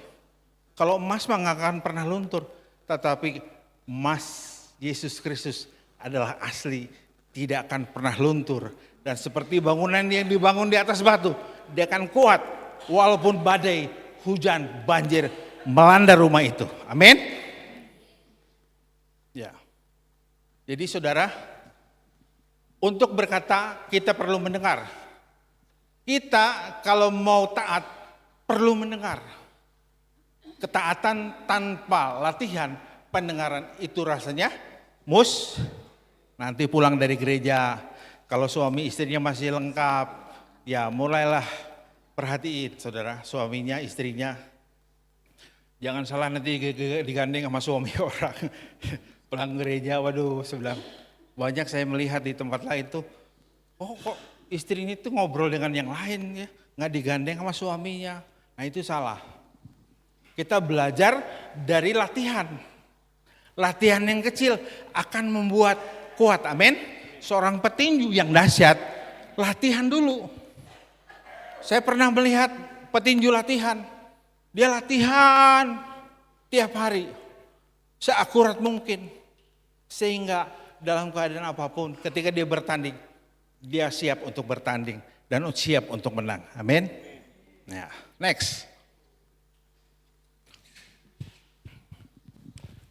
Kalau emas mah gak akan pernah luntur. Tetapi emas Yesus Kristus adalah asli. Tidak akan pernah luntur. Dan seperti bangunan yang dibangun di atas batu. Dia akan kuat. Walaupun badai, hujan, banjir melanda rumah itu. Amin. Ya. Jadi saudara, untuk berkata kita perlu mendengar. Kita kalau mau taat perlu mendengar. Ketaatan tanpa latihan pendengaran itu rasanya nanti pulang dari gereja kalau suami istrinya masih lengkap, ya mulailah perhatiin saudara suaminya istrinya. Jangan salah nanti digandeng sama suami orang. Pulang gereja, waduh sebelah. Banyak saya melihat di tempat lain tuh, oh kok istri ini tuh ngobrol dengan yang lain ya, nggak digandeng sama suaminya. Nah itu salah. Kita belajar dari latihan. Latihan yang kecil akan membuat kuat, amin. Seorang petinju yang dahsyat, latihan dulu. Saya pernah melihat petinju latihan. Dia latihan tiap hari, seakurat mungkin. Sehingga dalam keadaan apapun ketika dia bertanding, dia siap untuk bertanding dan siap untuk menang. Amin. Nah, next.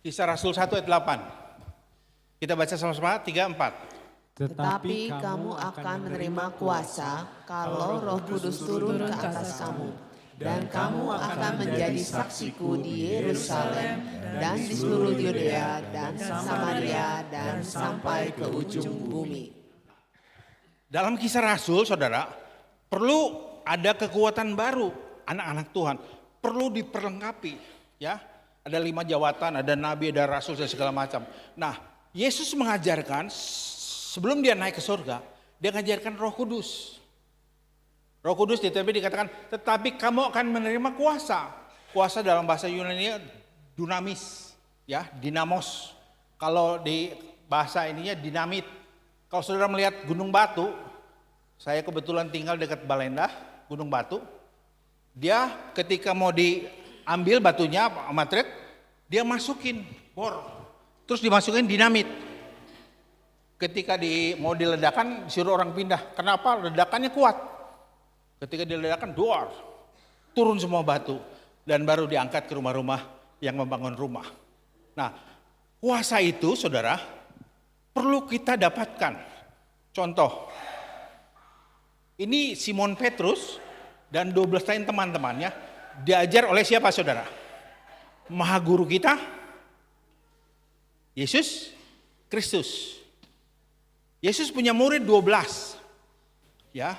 Kisah Rasul 1 ayat 8. Kita baca sama-sama 3, 4. Tetapi kamu akan menerima kuasa kalau Roh Kudus turun ke atas kamu. Dan kamu akan menjadi saksiku di Yerusalem dan di seluruh Yudea dan Samaria dan sampai ke ujung bumi. Dalam kisah Rasul, saudara, perlu ada kekuatan baru. Anak-anak Tuhan perlu diperlengkapi, ya. Ada 5 jawatan, ada nabi, ada rasul dan segala macam. Nah, Yesus mengajarkan sebelum dia naik ke surga, dia mengajarkan Roh Kudus. Roh Kudus dikatakan, tetapi kamu akan menerima kuasa. Kuasa dalam bahasa Yunani dunamis, ya, dinamos. Kalau di bahasa ininya dinamit. Kalau saudara melihat gunung batu, saya kebetulan tinggal dekat Balendah, gunung batu. Dia ketika mau diambil batunya sama truk, Dia masukin bor, terus dimasukin dinamit. Ketika mau diledakan, disuruh orang pindah. Kenapa? Ledakannya kuat. Ketika diledakan, duar, turun semua batu. Dan baru diangkat ke rumah-rumah yang membangun rumah. Nah, kuasa itu saudara, perlu kita dapatkan. Contoh, ini Simon Petrus dan 12 lain teman-temannya diajar oleh siapa saudara? Maha Guru kita, Yesus Kristus. Yesus punya murid 12, ya,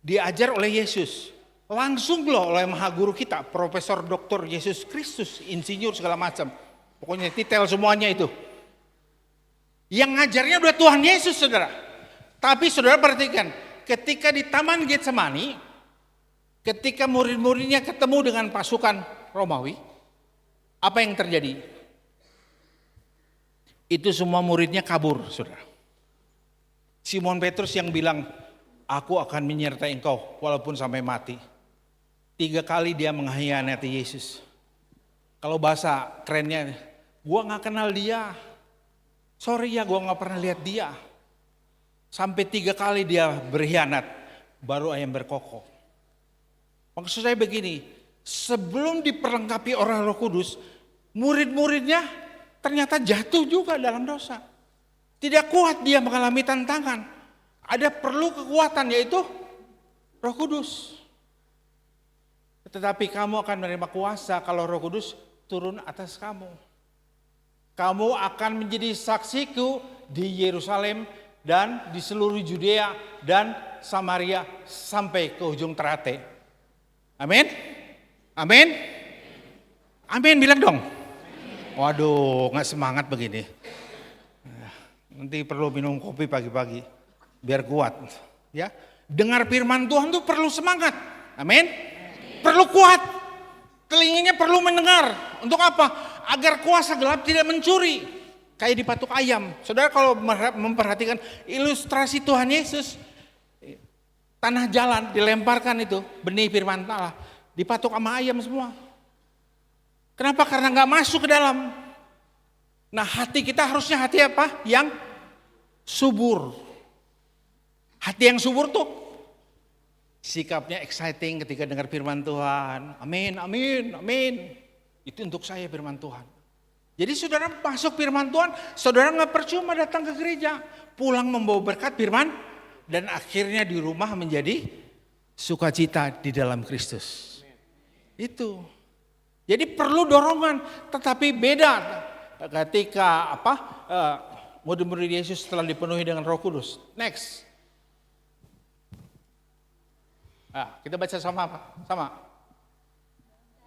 diajar oleh Yesus. Langsung loh oleh Maha Guru kita, Profesor Doktor Yesus Kristus, insinyur segala macam. Pokoknya detail semuanya itu. Yang ngajarnya udah Tuhan Yesus saudara. Tapi saudara perhatikan, ketika di Taman Getsemani, ketika murid-muridnya ketemu dengan pasukan Romawi, apa yang terjadi? Itu semua muridnya kabur saudara. Simon Petrus yang bilang, aku akan menyertai engkau walaupun sampai mati. 3 kali dia mengkhianati Yesus. Kalau bahasa kerennya, gua gak kenal dia. Sorry ya, gua gak pernah lihat dia. Sampai 3 kali dia berkhianat, baru ayam berkokok. Maksud saya begini, sebelum diperlengkapi oleh Roh Kudus, murid-muridnya ternyata jatuh juga dalam dosa. Tidak kuat dia mengalami tantangan. Ada perlu kekuatan, yaitu Roh Kudus. Tetapi kamu akan menerima kuasa kalau Roh Kudus turun atas kamu. Kamu akan menjadi saksiku di Yerusalem dan di seluruh Judea dan Samaria sampai ke ujung teratai. Amin? Amin? Amin, bilang dong. Waduh, gak semangat begini. Nanti perlu minum kopi pagi-pagi biar kuat. Ya, dengar firman Tuhan tuh perlu semangat. Amin? Perlu kuat, telinganya perlu mendengar. Untuk apa? Agar kuasa gelap tidak mencuri. Kayak di patuk ayam. Saudara kalau memperhatikan ilustrasi Tuhan Yesus, tanah jalan dilemparkan itu, benih firman Allah, dipatuk sama ayam semua. Kenapa? Karena gak masuk ke dalam. Nah, hati kita harusnya hati apa? Yang subur. Hati yang subur tuh sikapnya exciting ketika dengar firman Tuhan. Amin, amin, amin. Itu untuk saya firman Tuhan. Jadi saudara masuk firman Tuhan, saudara gak percuma datang ke gereja. Pulang membawa berkat firman, dan akhirnya di rumah menjadi sukacita di dalam Kristus. Itu. Jadi perlu dorongan, tetapi beda ketika murid-murid Yesus telah dipenuhi dengan Roh Kudus. Next. Kita baca sama.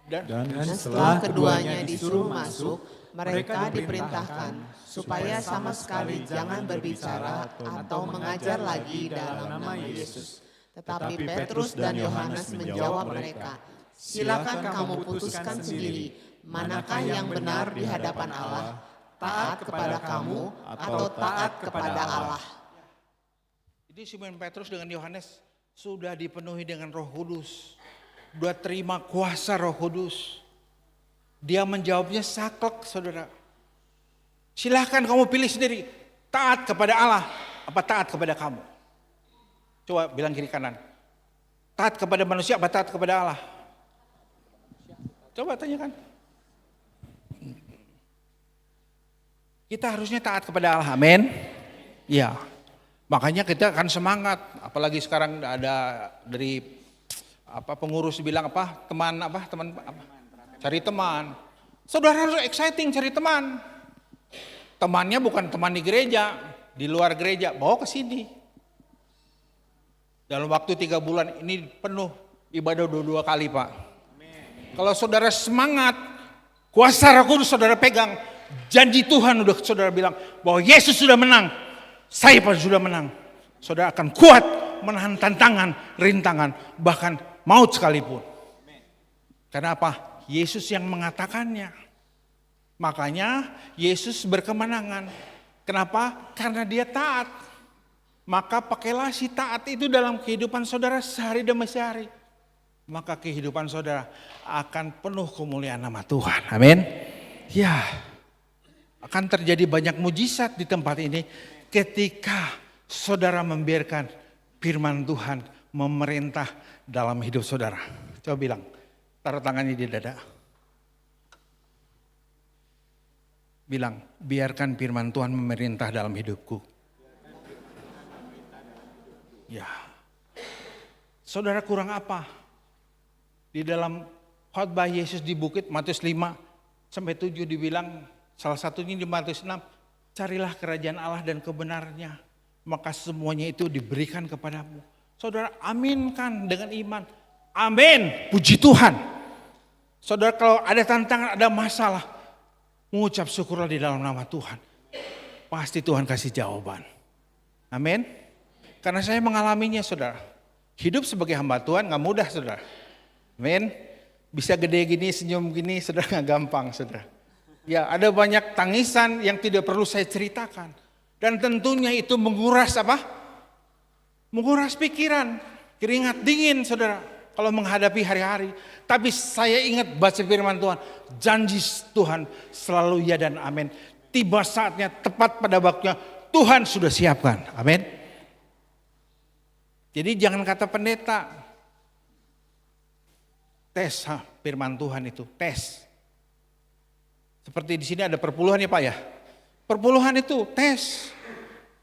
Dan setelah keduanya disuruh masuk, mereka diperintahkan supaya sama sekali jangan berbicara atau mengajar lagi dalam nama Yesus. Tetapi Petrus dan Yohanes menjawab mereka, silakan kamu putuskan sendiri, manakah yang benar di hadapan Allah, taat kepada kamu atau taat kepada Allah. Jadi Simon Petrus dengan Yohanes sudah dipenuhi dengan Roh Kudus, sudah terima kuasa Roh Kudus. Dia menjawabnya saklek saudara. Silahkan kamu pilih sendiri, taat kepada Allah apa taat kepada kamu. Coba bilang kiri kanan, taat kepada manusia apa taat kepada Allah. Coba tanyakan. Kita harusnya taat kepada Allah, amin. Ya, makanya kita akan semangat. Apalagi sekarang ada dari pengurus bilang teman cari teman. Saudara harus exciting cari teman. Temannya bukan teman di gereja, di luar gereja, bawa ke sini. Dalam waktu 3 bulan ini penuh ibadah 2 kali Pak. Kalau saudara semangat, kuasa Roh Kudus saudara pegang, janji Tuhan udah saudara bilang bahwa Yesus sudah menang, saya pun sudah menang. Saudara akan kuat menahan tantangan, rintangan, bahkan maut sekalipun. Karena apa? Yesus yang mengatakannya. Makanya Yesus berkemenangan. Kenapa? Karena dia taat. Maka pakailah si taat itu dalam kehidupan saudara sehari demi sehari. Maka kehidupan saudara akan penuh kemuliaan nama Tuhan. Amin. Ya, akan terjadi banyak mujizat di tempat ini ketika saudara membiarkan firman Tuhan memerintah dalam hidup saudara. Coba bilang, taruh tangannya di dada. Bilang, biarkan firman Tuhan memerintah dalam hidupku. Ya, saudara kurang apa? Di dalam khotbah Yesus di bukit Matius 5-7 dibilang, salah satunya di Matius 6, carilah kerajaan Allah dan kebenarannya, maka semuanya itu diberikan kepadamu. Saudara aminkan dengan iman. Amin, puji Tuhan. Saudara kalau ada tantangan, ada masalah, mengucap syukurlah di dalam nama Tuhan. Pasti Tuhan kasih jawaban. Amin. Karena saya mengalaminya saudara. Hidup sebagai hamba Tuhan gak mudah saudara. Amin. Bisa gede gini, senyum gini saudara gak gampang saudara. Ya ada banyak tangisan yang tidak perlu saya ceritakan. Dan tentunya itu menguras apa? Menguras pikiran. Keringat dingin saudara. Kalau menghadapi hari-hari. Tapi saya ingat baca firman Tuhan. Janji Tuhan selalu ya dan amin. Tiba saatnya tepat pada waktunya Tuhan sudah siapkan. Amin. Jadi jangan kata pendeta. Tes firman Tuhan itu. Tes. Seperti di sini ada perpuluhan ya Pak ya. Perpuluhan itu tes.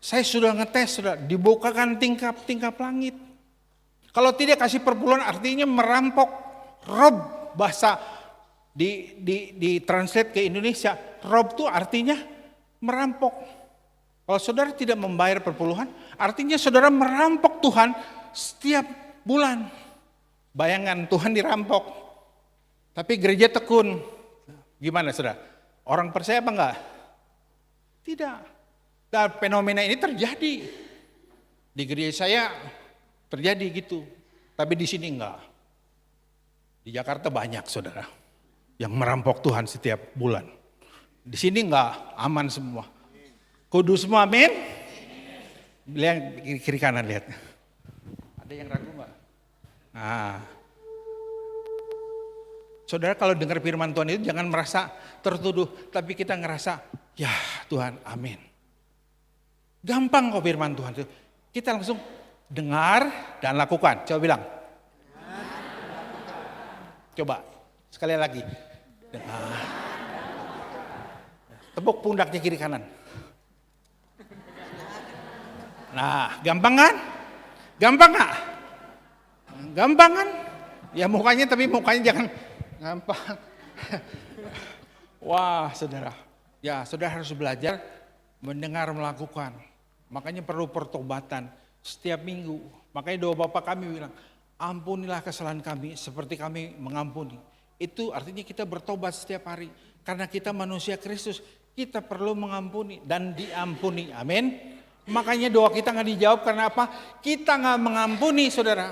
Saya sudah ngetes, sudah dibukakan tingkap langit. Kalau tidak kasih perpuluhan artinya merampok. Rob bahasa di translate ke Indonesia. Rob itu artinya merampok. Kalau saudara tidak membayar perpuluhan, artinya saudara merampok Tuhan setiap bulan. Bayangan Tuhan dirampok. Tapi gereja tekun. Gimana saudara? Orang percaya apa enggak? Tidak. Dan fenomena ini terjadi. Di gereja saya terjadi gitu. Tapi di sini enggak. Di Jakarta banyak saudara. Yang merampok Tuhan setiap bulan. Di sini enggak, aman semua. Kudus semua, amin. Lihat kiri kanan lihat. Ada yang ragu enggak? Nah. Saudara kalau dengar firman Tuhan itu jangan merasa tertuduh. Tapi kita ngerasa, ya Tuhan amin. Gampang kok firman Tuhan itu. Kita langsung dengar dan lakukan. Coba bilang. Coba sekali lagi. Dengar. Tepuk pundaknya kiri kanan. Nah gampang kan? Gampang gak? Gampang kan? Ya mukanya tapi mukanya jangan gampang. Wah saudara. Ya saudara harus belajar mendengar melakukan. Makanya perlu pertobatan setiap minggu. Makanya doa Bapak kami bilang, ampunilah kesalahan kami seperti kami mengampuni. Itu artinya kita bertobat setiap hari. Karena kita manusia Kristus, kita perlu mengampuni dan diampuni. Amin. Makanya doa kita gak dijawab karena apa? Kita gak mengampuni saudara.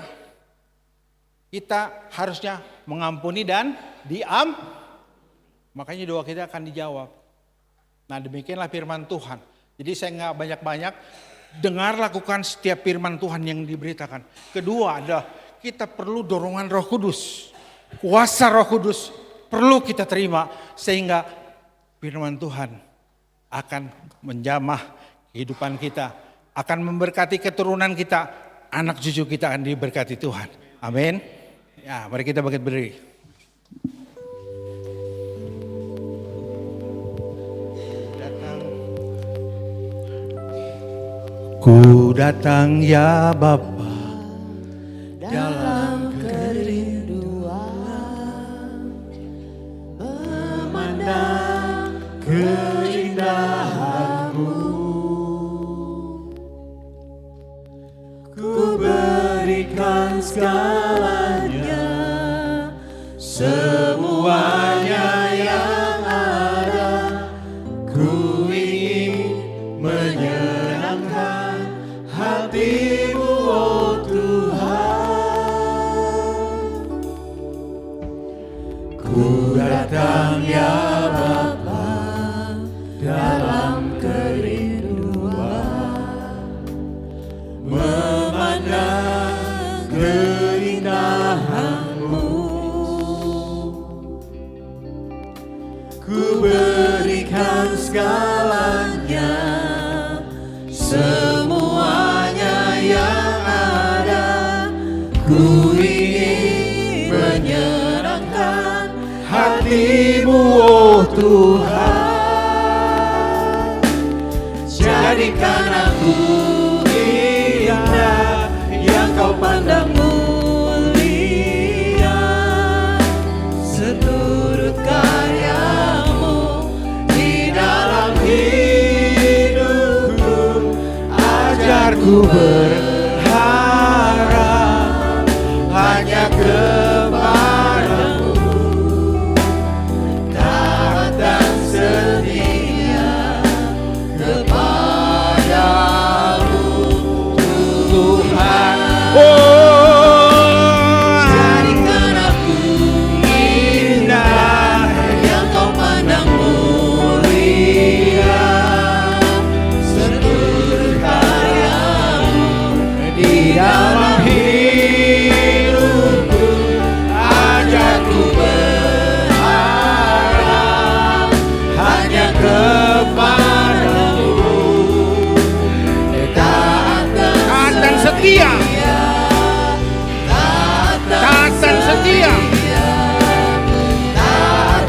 Kita harusnya mengampuni dan makanya doa kita akan dijawab. Nah demikianlah firman Tuhan. Jadi saya gak banyak-banyak. Dengar lakukan setiap firman Tuhan yang diberitakan. Kedua adalah kita perlu dorongan Roh Kudus. Kuasa Roh Kudus perlu kita terima. Sehingga firman Tuhan akan menjamah kehidupan kita, akan memberkati keturunan kita, anak cucu kita akan diberkati Tuhan. Amin. Ya, mari kita bangkit berdiri. Ku datang ya Bapa dalam kerinduan, memandang keindahan-Mu. Ku berikan segalanya, semuanya yang ada. Ku ingin menyenangkan hati-Mu, oh Tuhan. Ku datang ya Bapa dalam kerinduan, memandang keindahan-Mu. Ku segalanya, semuanya yang ada. Ku ingin menyenangkan hati-Mu, oh Tuhan. Jadikan aku indah yang Kau pandang mulia, seturut karya-Mu di dalam hidupku. Ajarku berharap hanya kepada-Mu, taat dan setia kepada-Mu, Tuhan. Jadikan aku indah yang Kau pandang mulia, seturut karya-Mu di dalam hidupku. Ajarku berharap hanya kepada-Mu, taat dan setia, taat dan setia, taat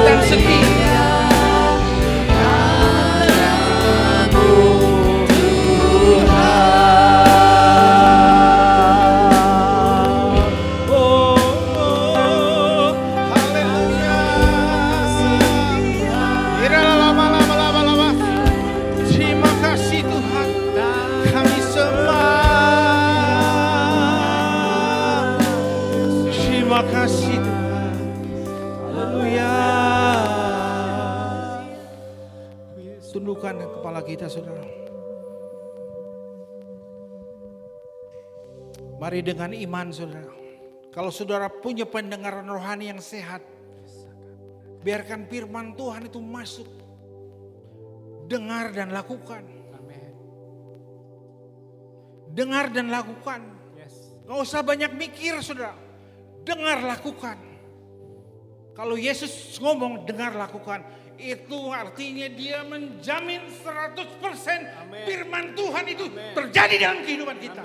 dan setia padamu, Tuhan. Oh, haleluya. Lama-lama. Terima kasih Tuhan, kami sembah. Terima kasih Tuhan. Haleluya. Tundukkan kepala kita, saudara. Mari dengan iman, saudara. Kalau saudara punya pendengaran rohani yang sehat, biarkan firman Tuhan itu masuk. Dengar dan lakukan. Dengar dan lakukan. Gak usah banyak mikir, saudara. Dengar, lakukan. Kalau Yesus ngomong dengar, lakukan, itu artinya dia menjamin 100% firman Tuhan itu terjadi dalam kehidupan kita.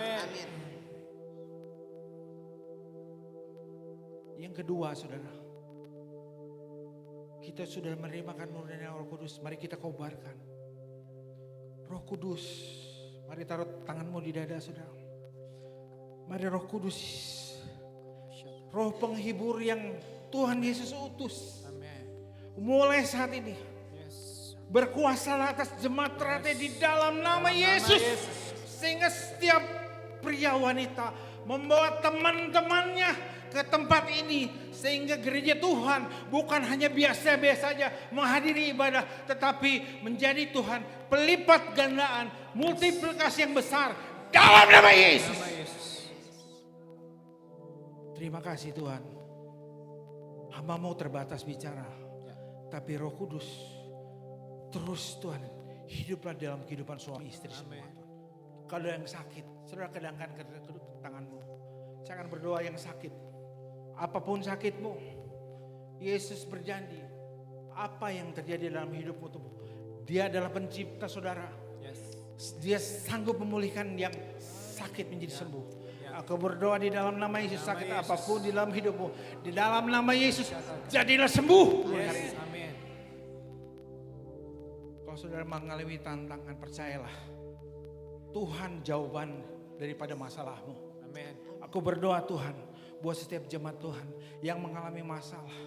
Yang kedua, saudara, kita sudah menerima karunia Roh Kudus, mari kita kobarkan. Roh Kudus, mari taruh tanganmu di dada, saudara. Mari Roh Kudus, Roh penghibur yang Tuhan Yesus utus, mulai saat ini berkuasa atas jemaat Teratai di dalam nama Yesus, sehingga setiap pria wanita membawa teman-temannya ke tempat ini, sehingga gereja Tuhan bukan hanya biasa-biasa saja menghadiri ibadah, tetapi menjadi Tuhan pelipat gandaan, multiplikasi yang besar dalam nama Yesus. Terima kasih Tuhan. Hamba mau terbatas bicara, tapi Roh Kudus terus Tuhan hiduplah dalam kehidupan suami istri semua. Kalau yang sakit, saudara kedangkan ke tanganmu. Saya akan berdoa yang sakit. Apapun sakitmu, Yesus berjanji apa yang terjadi dalam hidupmu itu, Dia adalah pencipta, saudara. Dia sanggup memulihkan yang sakit menjadi sembuh. Aku berdoa di dalam nama Yesus, sakit apapun di dalam hidupmu, di dalam nama Yesus jadilah sembuh. Kalau saudara mengalami tantangan, percayalah Tuhan jawaban daripada masalahmu. Aku berdoa Tuhan buat setiap jemaat Tuhan yang mengalami masalah,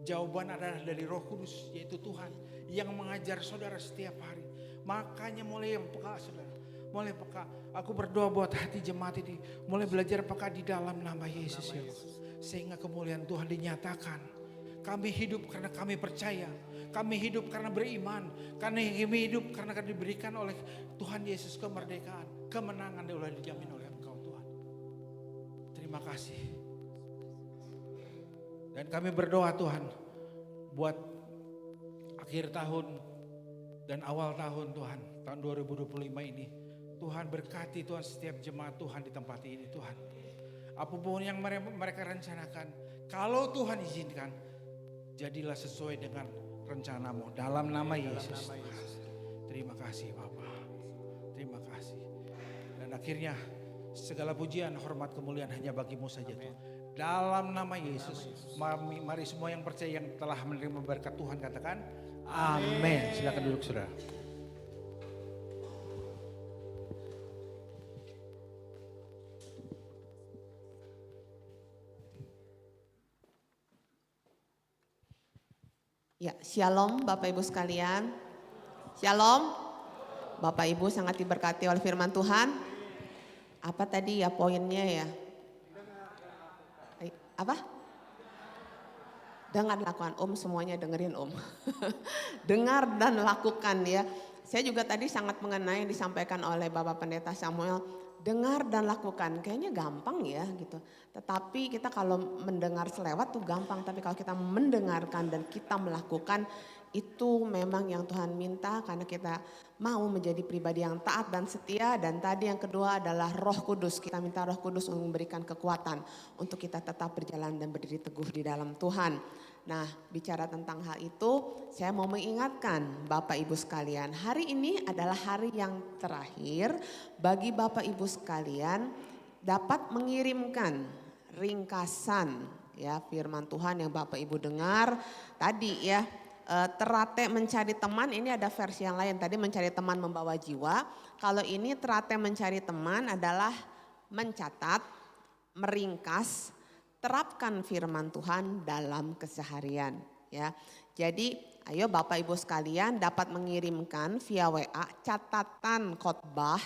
jawaban adalah dari Roh Kudus, yaitu Tuhan yang mengajar saudara setiap hari. Makanya mulai yang peka, saudara, mulai peka. Aku berdoa buat hati jemaat ini, mulai belajar peka di dalam nama Yesus, ya Allah. Sehingga kemuliaan Tuhan dinyatakan. Kami hidup karena kami percaya, kami hidup karena beriman, kami hidup karena diberikan oleh Tuhan Yesus kemerdekaan, kemenangan yang telah dijamin oleh Engkau Tuhan. Terima kasih. Dan kami berdoa Tuhan buat akhir tahun dan awal tahun Tuhan, tahun 2025 ini. Tuhan berkati Tuhan setiap jemaat Tuhan di tempat ini Tuhan. Apapun yang mereka rencanakan, kalau Tuhan izinkan, jadilah sesuai dengan rencanamu dalam nama Yesus. Terima kasih Bapa. Terima kasih. Dan akhirnya segala pujian, hormat, kemuliaan hanya bagimu saja Tuhan. Dalam nama Yesus, mari semua yang percaya yang telah menerima berkat Tuhan katakan amin. Silakan duduk saudara. Ya, shalom Bapak Ibu sekalian. Shalom. Bapak Ibu sangat diberkati oleh firman Tuhan. Apa tadi ya poinnya ya? Apa? Dengar lakukan, semuanya dengerin Dengar dan lakukan ya. Saya juga tadi sangat mengenai yang disampaikan oleh Bapak Pendeta Samuel. Dengar dan lakukan, kayaknya gampang ya gitu. Tetapi kita kalau mendengar selewat tuh gampang. Tapi kalau kita mendengarkan dan kita melakukan, itu memang yang Tuhan minta. Karena kita mau menjadi pribadi yang taat dan setia. Dan tadi yang kedua adalah Roh Kudus. Kita minta Roh Kudus untuk memberikan kekuatan untuk kita tetap berjalan dan berdiri teguh di dalam Tuhan. Nah, bicara tentang hal itu, saya mau mengingatkan Bapak Ibu sekalian, hari ini adalah hari yang terakhir bagi Bapak Ibu sekalian dapat mengirimkan ringkasan ya firman Tuhan yang Bapak Ibu dengar tadi ya. Terate mencari teman, ini ada versi yang lain, tadi mencari teman membawa jiwa. Kalau ini terate mencari teman adalah mencatat, meringkas, terapkan firman Tuhan dalam keseharian ya. Jadi ayo Bapak Ibu sekalian dapat mengirimkan via WA catatan khotbah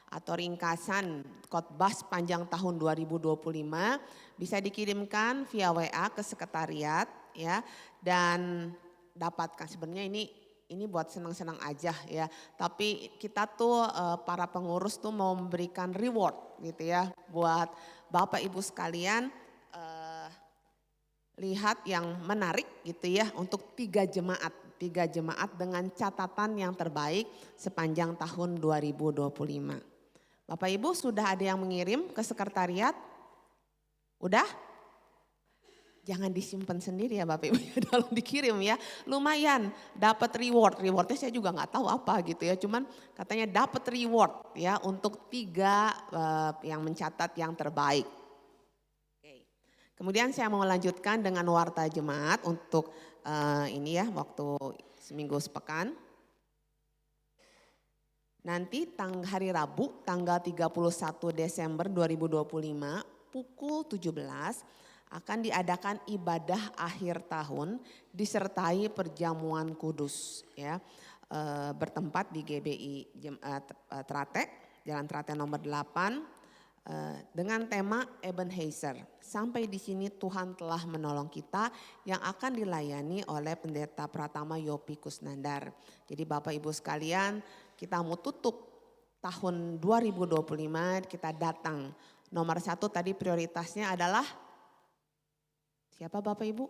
atau ringkasan khotbah sepanjang tahun 2025 bisa dikirimkan via WA ke sekretariat ya, dan dapatkan. Sebenarnya ini buat senang-senang aja ya, tapi kita tuh para pengurus tuh mau memberikan reward gitu ya buat Bapak Ibu sekalian. Lihat yang menarik gitu ya untuk 3 jemaat dengan catatan yang terbaik sepanjang tahun 2025. Bapak Ibu sudah ada yang mengirim ke sekretariat? Udah? Jangan disimpan sendiri ya Bapak Ibu, kalau dikirim ya lumayan dapat reward. Rewardnya saya juga nggak tahu apa gitu ya, cuman katanya dapat reward ya untuk 3 yang mencatat yang terbaik. Kemudian saya mau lanjutkan dengan warta jemaat untuk ini ya waktu seminggu sepekan. Nanti hari Rabu tanggal 31 Desember 2025 pukul 17 akan diadakan ibadah akhir tahun disertai perjamuan kudus ya. Bertempat di GBI Trate, Jalan Trate nomor 8. Dengan tema Ebenezer. Sampai di sini Tuhan telah menolong kita yang akan dilayani oleh Pendeta Pratama Yopi Kusnandar. Jadi Bapak Ibu sekalian, kita mau tutup tahun 2025, kita datang. Nomor 1 tadi prioritasnya adalah siapa Bapak Ibu?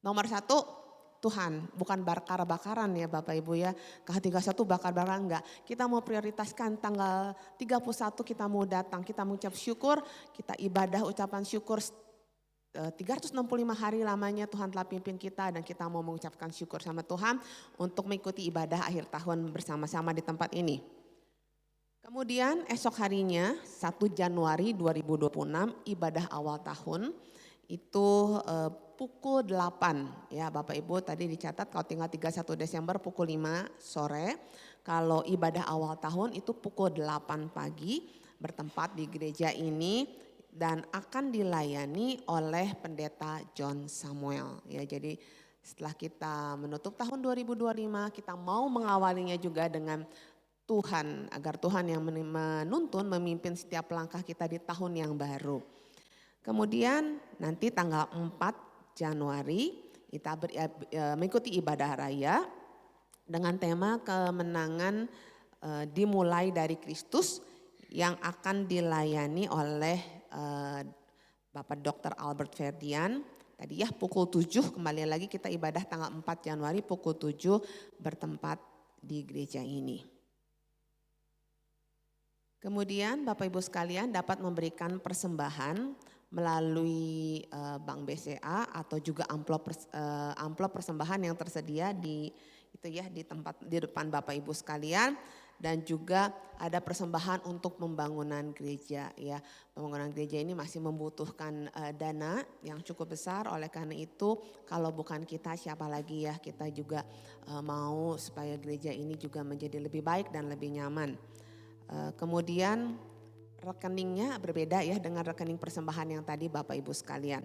Nomor 1 Tuhan, bukan bakar-bakaran ya Bapak Ibu ya. K31 bakar-bakaran enggak. Kita mau prioritaskan tanggal 31 kita mau datang, kita mengucap syukur, kita ibadah ucapan syukur 365 hari lamanya Tuhan telah pimpin kita dan kita mau mengucapkan syukur sama Tuhan untuk mengikuti ibadah akhir tahun bersama-sama di tempat ini. Kemudian esok harinya 1 Januari 2026 ibadah awal tahun itu pukul 8 ya Bapak Ibu tadi dicatat kalau tinggal 31 Desember pukul 5 sore. Kalau ibadah awal tahun itu pukul 8 pagi bertempat di gereja ini dan akan dilayani oleh Pendeta John Samuel ya. Jadi setelah kita menutup tahun 2025 kita mau mengawalinya juga dengan Tuhan agar Tuhan yang menuntun memimpin setiap langkah kita di tahun yang baru. Kemudian nanti tanggal 4 Januari kita mengikuti ibadah raya dengan tema kemenangan dimulai dari Kristus yang akan dilayani oleh Bapak Dr. Albert Ferdian. Tadi ya pukul 7 kembali lagi kita ibadah tanggal 4 Januari pukul 7 bertempat di gereja ini. Kemudian Bapak Ibu sekalian dapat memberikan persembahan melalui Bank BCA atau juga amplop persembahan yang tersedia di depan Bapak Ibu sekalian, dan juga ada persembahan untuk pembangunan gereja ya. Pembangunan gereja ini masih membutuhkan dana yang cukup besar, oleh karena itu kalau bukan kita siapa lagi ya, kita juga mau supaya gereja ini juga menjadi lebih baik dan lebih nyaman. Kemudian rekeningnya berbeda ya dengan rekening persembahan yang tadi Bapak Ibu sekalian.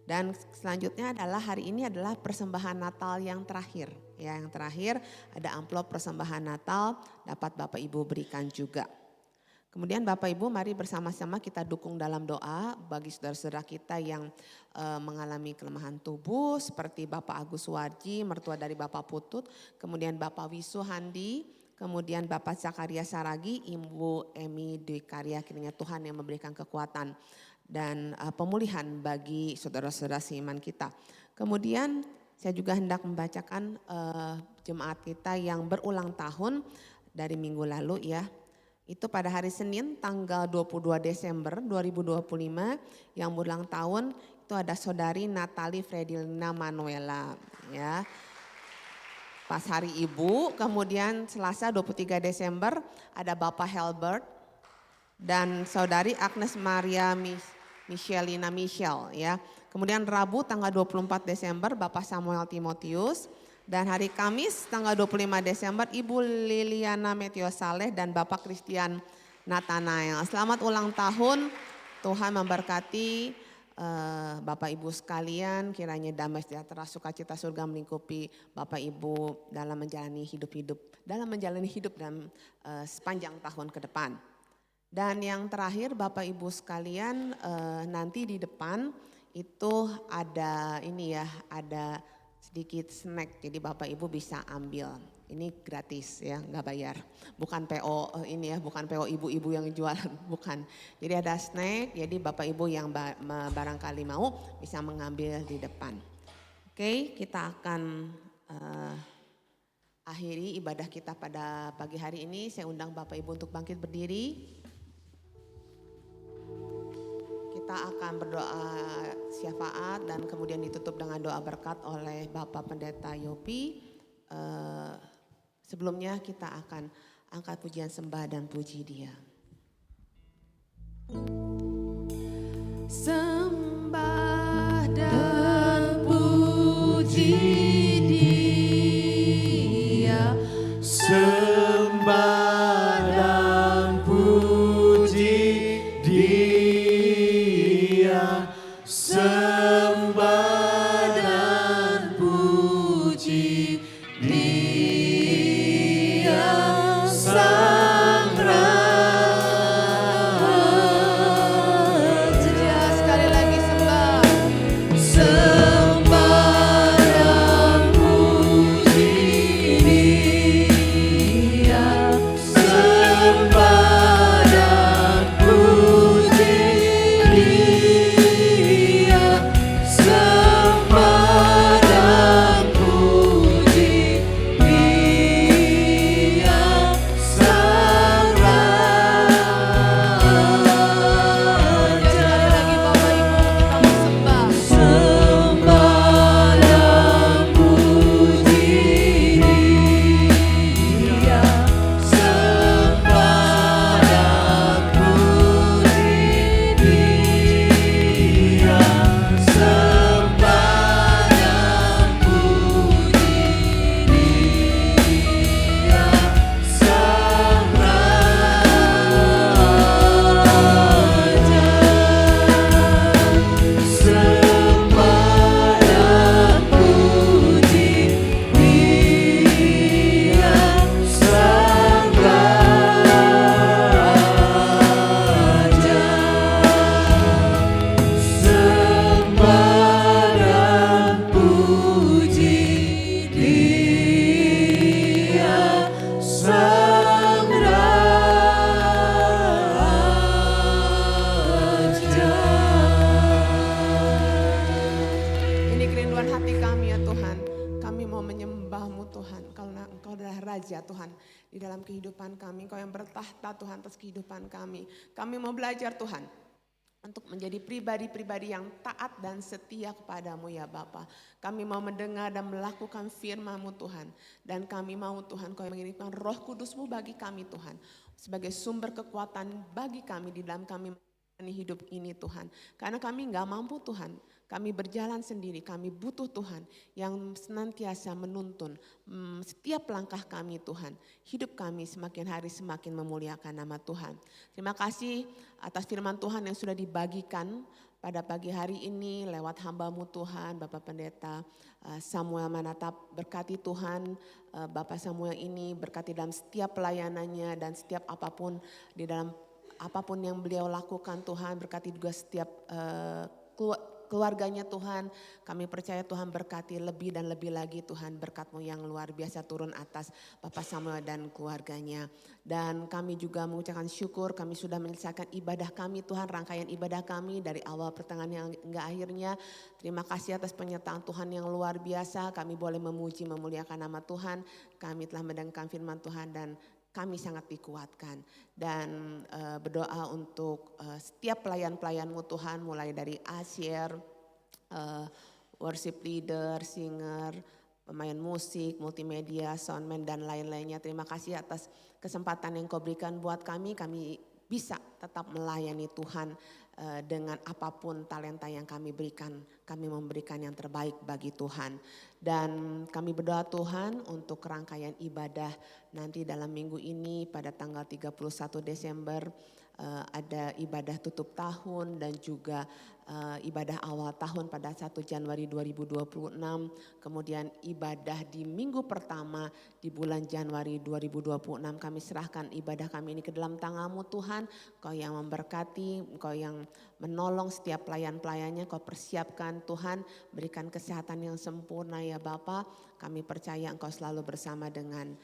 Dan selanjutnya adalah hari ini adalah persembahan Natal yang terakhir. Ya, yang terakhir ada amplop persembahan Natal dapat Bapak Ibu berikan juga. Kemudian Bapak Ibu mari bersama-sama kita dukung dalam doa bagi saudara-saudara kita yang mengalami kelemahan tubuh seperti Bapak Agus Warji, mertua dari Bapak Putut, kemudian Bapak Wisu Handi, kemudian Bapak Zakaria Saragi, Ibu Emi Dwi Karya, kiranya Tuhan yang memberikan kekuatan dan pemulihan bagi saudara-saudara seiman kita. Kemudian saya juga hendak membacakan jemaat kita yang berulang tahun dari minggu lalu ya. Itu pada hari Senin tanggal 22 Desember 2025 yang berulang tahun itu ada saudari Natali Fredilina Manuela ya. Pas hari Ibu, kemudian Selasa 23 Desember ada Bapak Helbert dan saudari Agnes Maria Michelina Michelle ya. Kemudian Rabu tanggal 24 Desember Bapak Samuel Timotius, dan hari Kamis tanggal 25 Desember Ibu Liliana Meteo Saleh dan Bapak Christian Nathanael. Selamat ulang tahun, Tuhan memberkati Bapak Ibu sekalian, kiranya damai sejahtera sukacita surga melingkupi Bapak Ibu dalam menjalani hidup dan sepanjang tahun ke depan. Dan yang terakhir Bapak Ibu sekalian, nanti di depan itu ada ada sedikit snack, jadi Bapak Ibu bisa ambil. Ini gratis ya, nggak bayar. Bukan PO bukan PO ibu-ibu yang jualan, bukan. Jadi ada snack, jadi Bapak Ibu yang barangkali mau bisa mengambil di depan. Oke, kita akan akhiri ibadah kita pada pagi hari ini. Saya undang Bapak Ibu untuk bangkit berdiri. Kita akan berdoa syafaat dan kemudian ditutup dengan doa berkat oleh Bapak Pendeta Yopi. Sebelumnya kita akan angkat pujian sembah dan puji Dia. Sembah dan puji Dia, sembah dan puji Dia, sembah dan puji Dia, Sang Raja. Sekali lagi sembah, sembah dan puji Dia, sembah dan puji Dia, sembah dan puji Dia, Sang Raja. Sekali lagi Bapak Ibu kita mau sembah, sembah dan puji Dia, sembah dan puji Dia, sembah dan puji Dia, Sang Raja. Sembah dan puji Dia, Sang Raja. Sembah dan puji Dia, Sang Raja. Ini kerinduan hati kami ya Tuhan. Kami mau menyembah-Mu Tuhan. Karena Engkau adalah Raja Tuhan. Di dalam kehidupan kami, Engkau yang bertahta Tuhan atas kehidupan kami. Kami mau belajar Tuhan. untuk menjadi pribadi-pribadi yang taat dan setia kepadamu ya Bapa. Kami mau mendengar dan melakukan firman-Mu Tuhan. Dan kami mau Tuhan Kau mengirimkan Roh Kudus-Mu bagi kami Tuhan. Sebagai sumber kekuatan bagi kami di dalam kami menjalani hidup ini Tuhan. Karena kami gak mampu Tuhan. Kami berjalan sendiri, kami butuh Tuhan yang senantiasa menuntun setiap langkah kami Tuhan. Hidup kami semakin hari semakin memuliakan nama Tuhan. Terima kasih atas firman Tuhan yang sudah dibagikan pada pagi hari ini lewat hamba-Mu Tuhan, Bapak Pendeta Samuel Manatap. Berkati Tuhan Bapak Samuel ini, berkati dalam setiap pelayanannya dan setiap apapun di dalam apapun yang beliau lakukan Tuhan. Berkati juga setiap keluarganya Tuhan, kami percaya Tuhan berkati lebih dan lebih lagi Tuhan, berkat-Mu yang luar biasa turun atas Bapak Samuel dan keluarganya. Dan kami juga mengucapkan syukur, kami sudah menyelesaikan ibadah kami Tuhan, rangkaian ibadah kami dari awal pertengahan hingga akhirnya. Terima kasih atas penyertaan Tuhan yang luar biasa, kami boleh memuji memuliakan nama Tuhan, kami telah mendengarkan firman Tuhan dan kami sangat dikuatkan dan berdoa untuk setiap pelayan-pelayan-Mu Tuhan, mulai dari Asyir, worship leader, singer, pemain musik, multimedia, soundman dan lain-lainnya. Terima kasih atas kesempatan yang Kau berikan buat kami bisa tetap melayani Tuhan dengan apapun talenta yang kami berikan. Kami memberikan yang terbaik bagi Tuhan. Dan kami berdoa Tuhan untuk rangkaian ibadah nanti dalam minggu ini pada tanggal 31 Desember ada ibadah tutup tahun dan juga ibadah awal tahun pada 1 Januari 2026. Kemudian ibadah di minggu pertama di bulan Januari 2026. Kami serahkan ibadah kami ini ke dalam tangan-Mu Tuhan. Kau yang memberkati, Kau yang menolong setiap pelayan-pelayannya, Kau persiapkan Tuhan, berikan kesehatan yang sempurna ya Bapa. Kami percaya Engkau selalu bersama dengan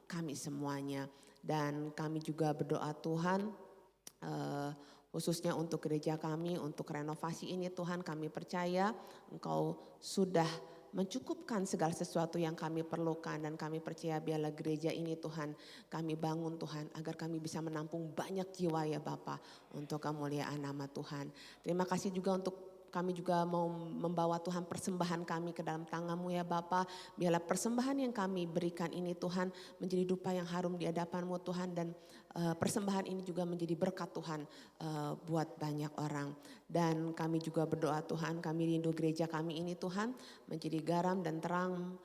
kami semuanya. Dan kami juga berdoa Tuhan khususnya untuk gereja kami, untuk renovasi ini Tuhan, kami percaya Engkau sudah mencukupkan segala sesuatu yang kami perlukan. Dan kami percaya biarlah gereja ini Tuhan kami bangun Tuhan, agar kami bisa menampung banyak jiwa ya Bapa untuk kemuliaan nama Tuhan. Terima kasih juga untuk kami juga mau membawa Tuhan persembahan kami ke dalam tangan-Mu ya Bapa. Biarlah persembahan yang kami berikan ini Tuhan menjadi dupa yang harum di hadapan-Mu Tuhan. Dan persembahan ini juga menjadi berkat Tuhan buat banyak orang. Dan kami juga berdoa Tuhan, kami rindu gereja kami ini Tuhan menjadi garam dan terang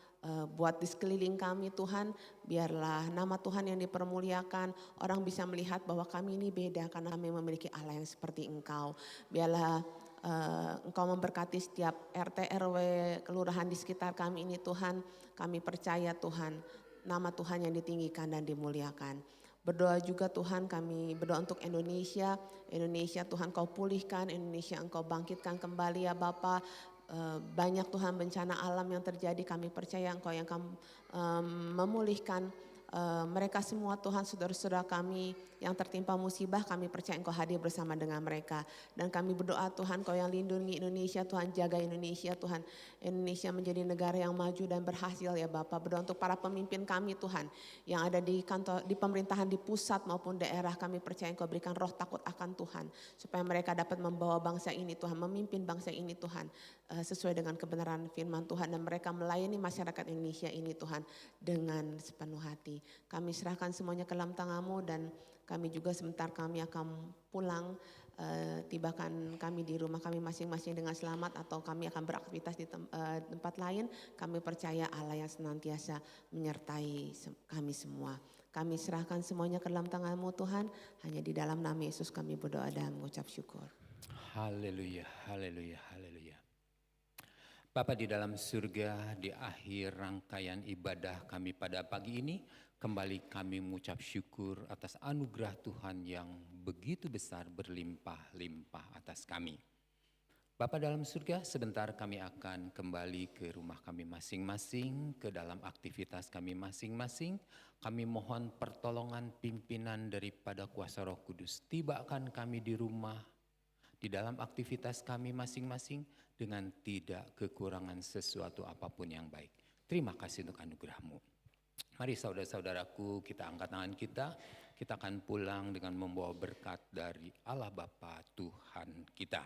buat di sekeliling kami Tuhan. Biarlah nama Tuhan yang dipermuliakan, orang bisa melihat bahwa kami ini beda karena kami memiliki Allah yang seperti Engkau. Biarlah Engkau memberkati setiap RT RW kelurahan di sekitar kami ini Tuhan. Kami percaya Tuhan nama Tuhan yang ditinggikan dan dimuliakan. Berdoa juga Tuhan, kami berdoa untuk Indonesia. Indonesia Tuhan Kau pulihkan, Indonesia Engkau bangkitkan kembali ya Bapa. Banyak Tuhan bencana alam yang terjadi, kami percaya Engkau yang akan memulihkan mereka semua Tuhan, saudara-saudara kami yang tertimpa musibah, kami percaya Engkau hadir bersama dengan mereka. Dan kami berdoa Tuhan, Kau yang lindungi Indonesia Tuhan, jaga Indonesia Tuhan. Indonesia menjadi negara yang maju dan berhasil ya Bapak. Berdoa untuk para pemimpin kami Tuhan, yang ada di kantor, di pemerintahan di pusat maupun daerah. Kami percaya Engkau berikan roh takut akan Tuhan, supaya mereka dapat membawa bangsa ini Tuhan, memimpin bangsa ini Tuhan, sesuai dengan kebenaran firman Tuhan. Dan mereka melayani masyarakat Indonesia ini Tuhan dengan sepenuh hati. Kami serahkan semuanya ke dalam tangan-Mu, dan kami juga sebentar kami akan pulang, tibakan kami di rumah kami masing-masing dengan selamat, atau kami akan beraktivitas di tempat lain. Kami percaya Allah yang senantiasa menyertai kami semua. Kami serahkan semuanya ke dalam tangan-Mu Tuhan, hanya di dalam nama Yesus kami berdoa dan mengucap syukur. Haleluya, haleluya, haleluya. Bapa di dalam surga, di akhir rangkaian ibadah kami pada pagi ini, kembali kami mengucap syukur atas anugerah Tuhan yang begitu besar, berlimpah-limpah atas kami. Bapa dalam surga, sebentar kami akan kembali ke rumah kami masing-masing, ke dalam aktivitas kami masing-masing. Kami mohon pertolongan pimpinan daripada kuasa Roh Kudus. Tibakan kami di rumah, di dalam aktivitas kami masing-masing, dengan tidak kekurangan sesuatu apapun yang baik. Terima kasih untuk anugerah-Mu. Mari saudara-saudaraku, kita angkat tangan kita akan pulang dengan membawa berkat dari Allah Bapa Tuhan kita.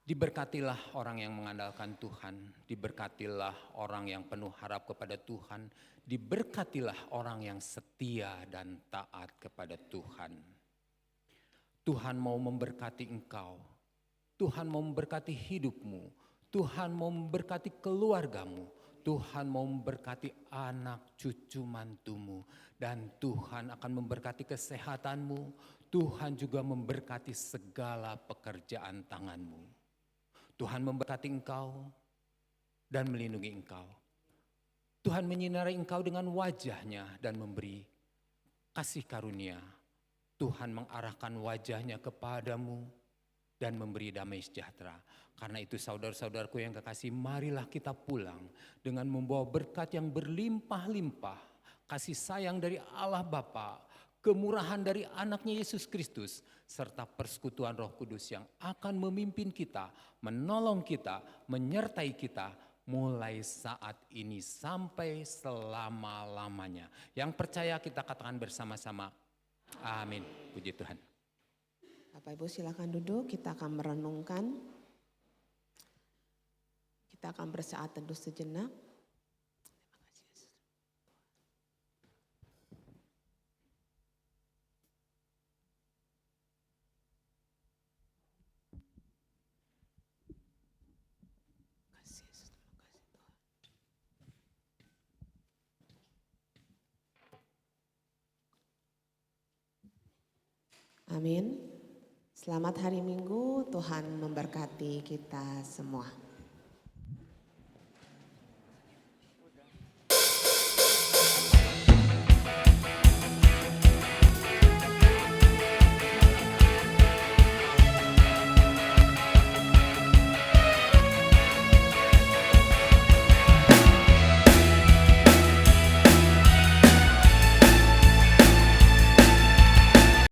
Diberkatilah orang yang mengandalkan Tuhan, diberkatilah orang yang penuh harap kepada Tuhan, diberkatilah orang yang setia dan taat kepada Tuhan. Tuhan mau memberkati engkau, Tuhan mau memberkati hidupmu, Tuhan mau memberkati keluargamu, Tuhan mau memberkati anak cucu mantumu, dan Tuhan akan memberkati kesehatanmu, Tuhan juga memberkati segala pekerjaan tanganmu. Tuhan memberkati engkau dan melindungi engkau. Tuhan menyinari engkau dengan wajahnya dan memberi kasih karunia. Tuhan mengarahkan wajahnya kepadamu dan memberi damai sejahtera. Karena itu saudara-saudaraku yang kekasih, marilah kita pulang dengan membawa berkat yang berlimpah-limpah. Kasih sayang dari Allah Bapa, kemurahan dari anaknya Yesus Kristus, serta persekutuan Roh Kudus yang akan memimpin kita, menolong kita, menyertai kita mulai saat ini sampai selama-lamanya. Yang percaya kita katakan bersama-sama, amin. Puji Tuhan. Bapak Ibu silakan duduk, kita akan merenungkan. Kita akan bersaat teduh sejenak. Amin. Selamat hari Minggu, Tuhan memberkati kita semua.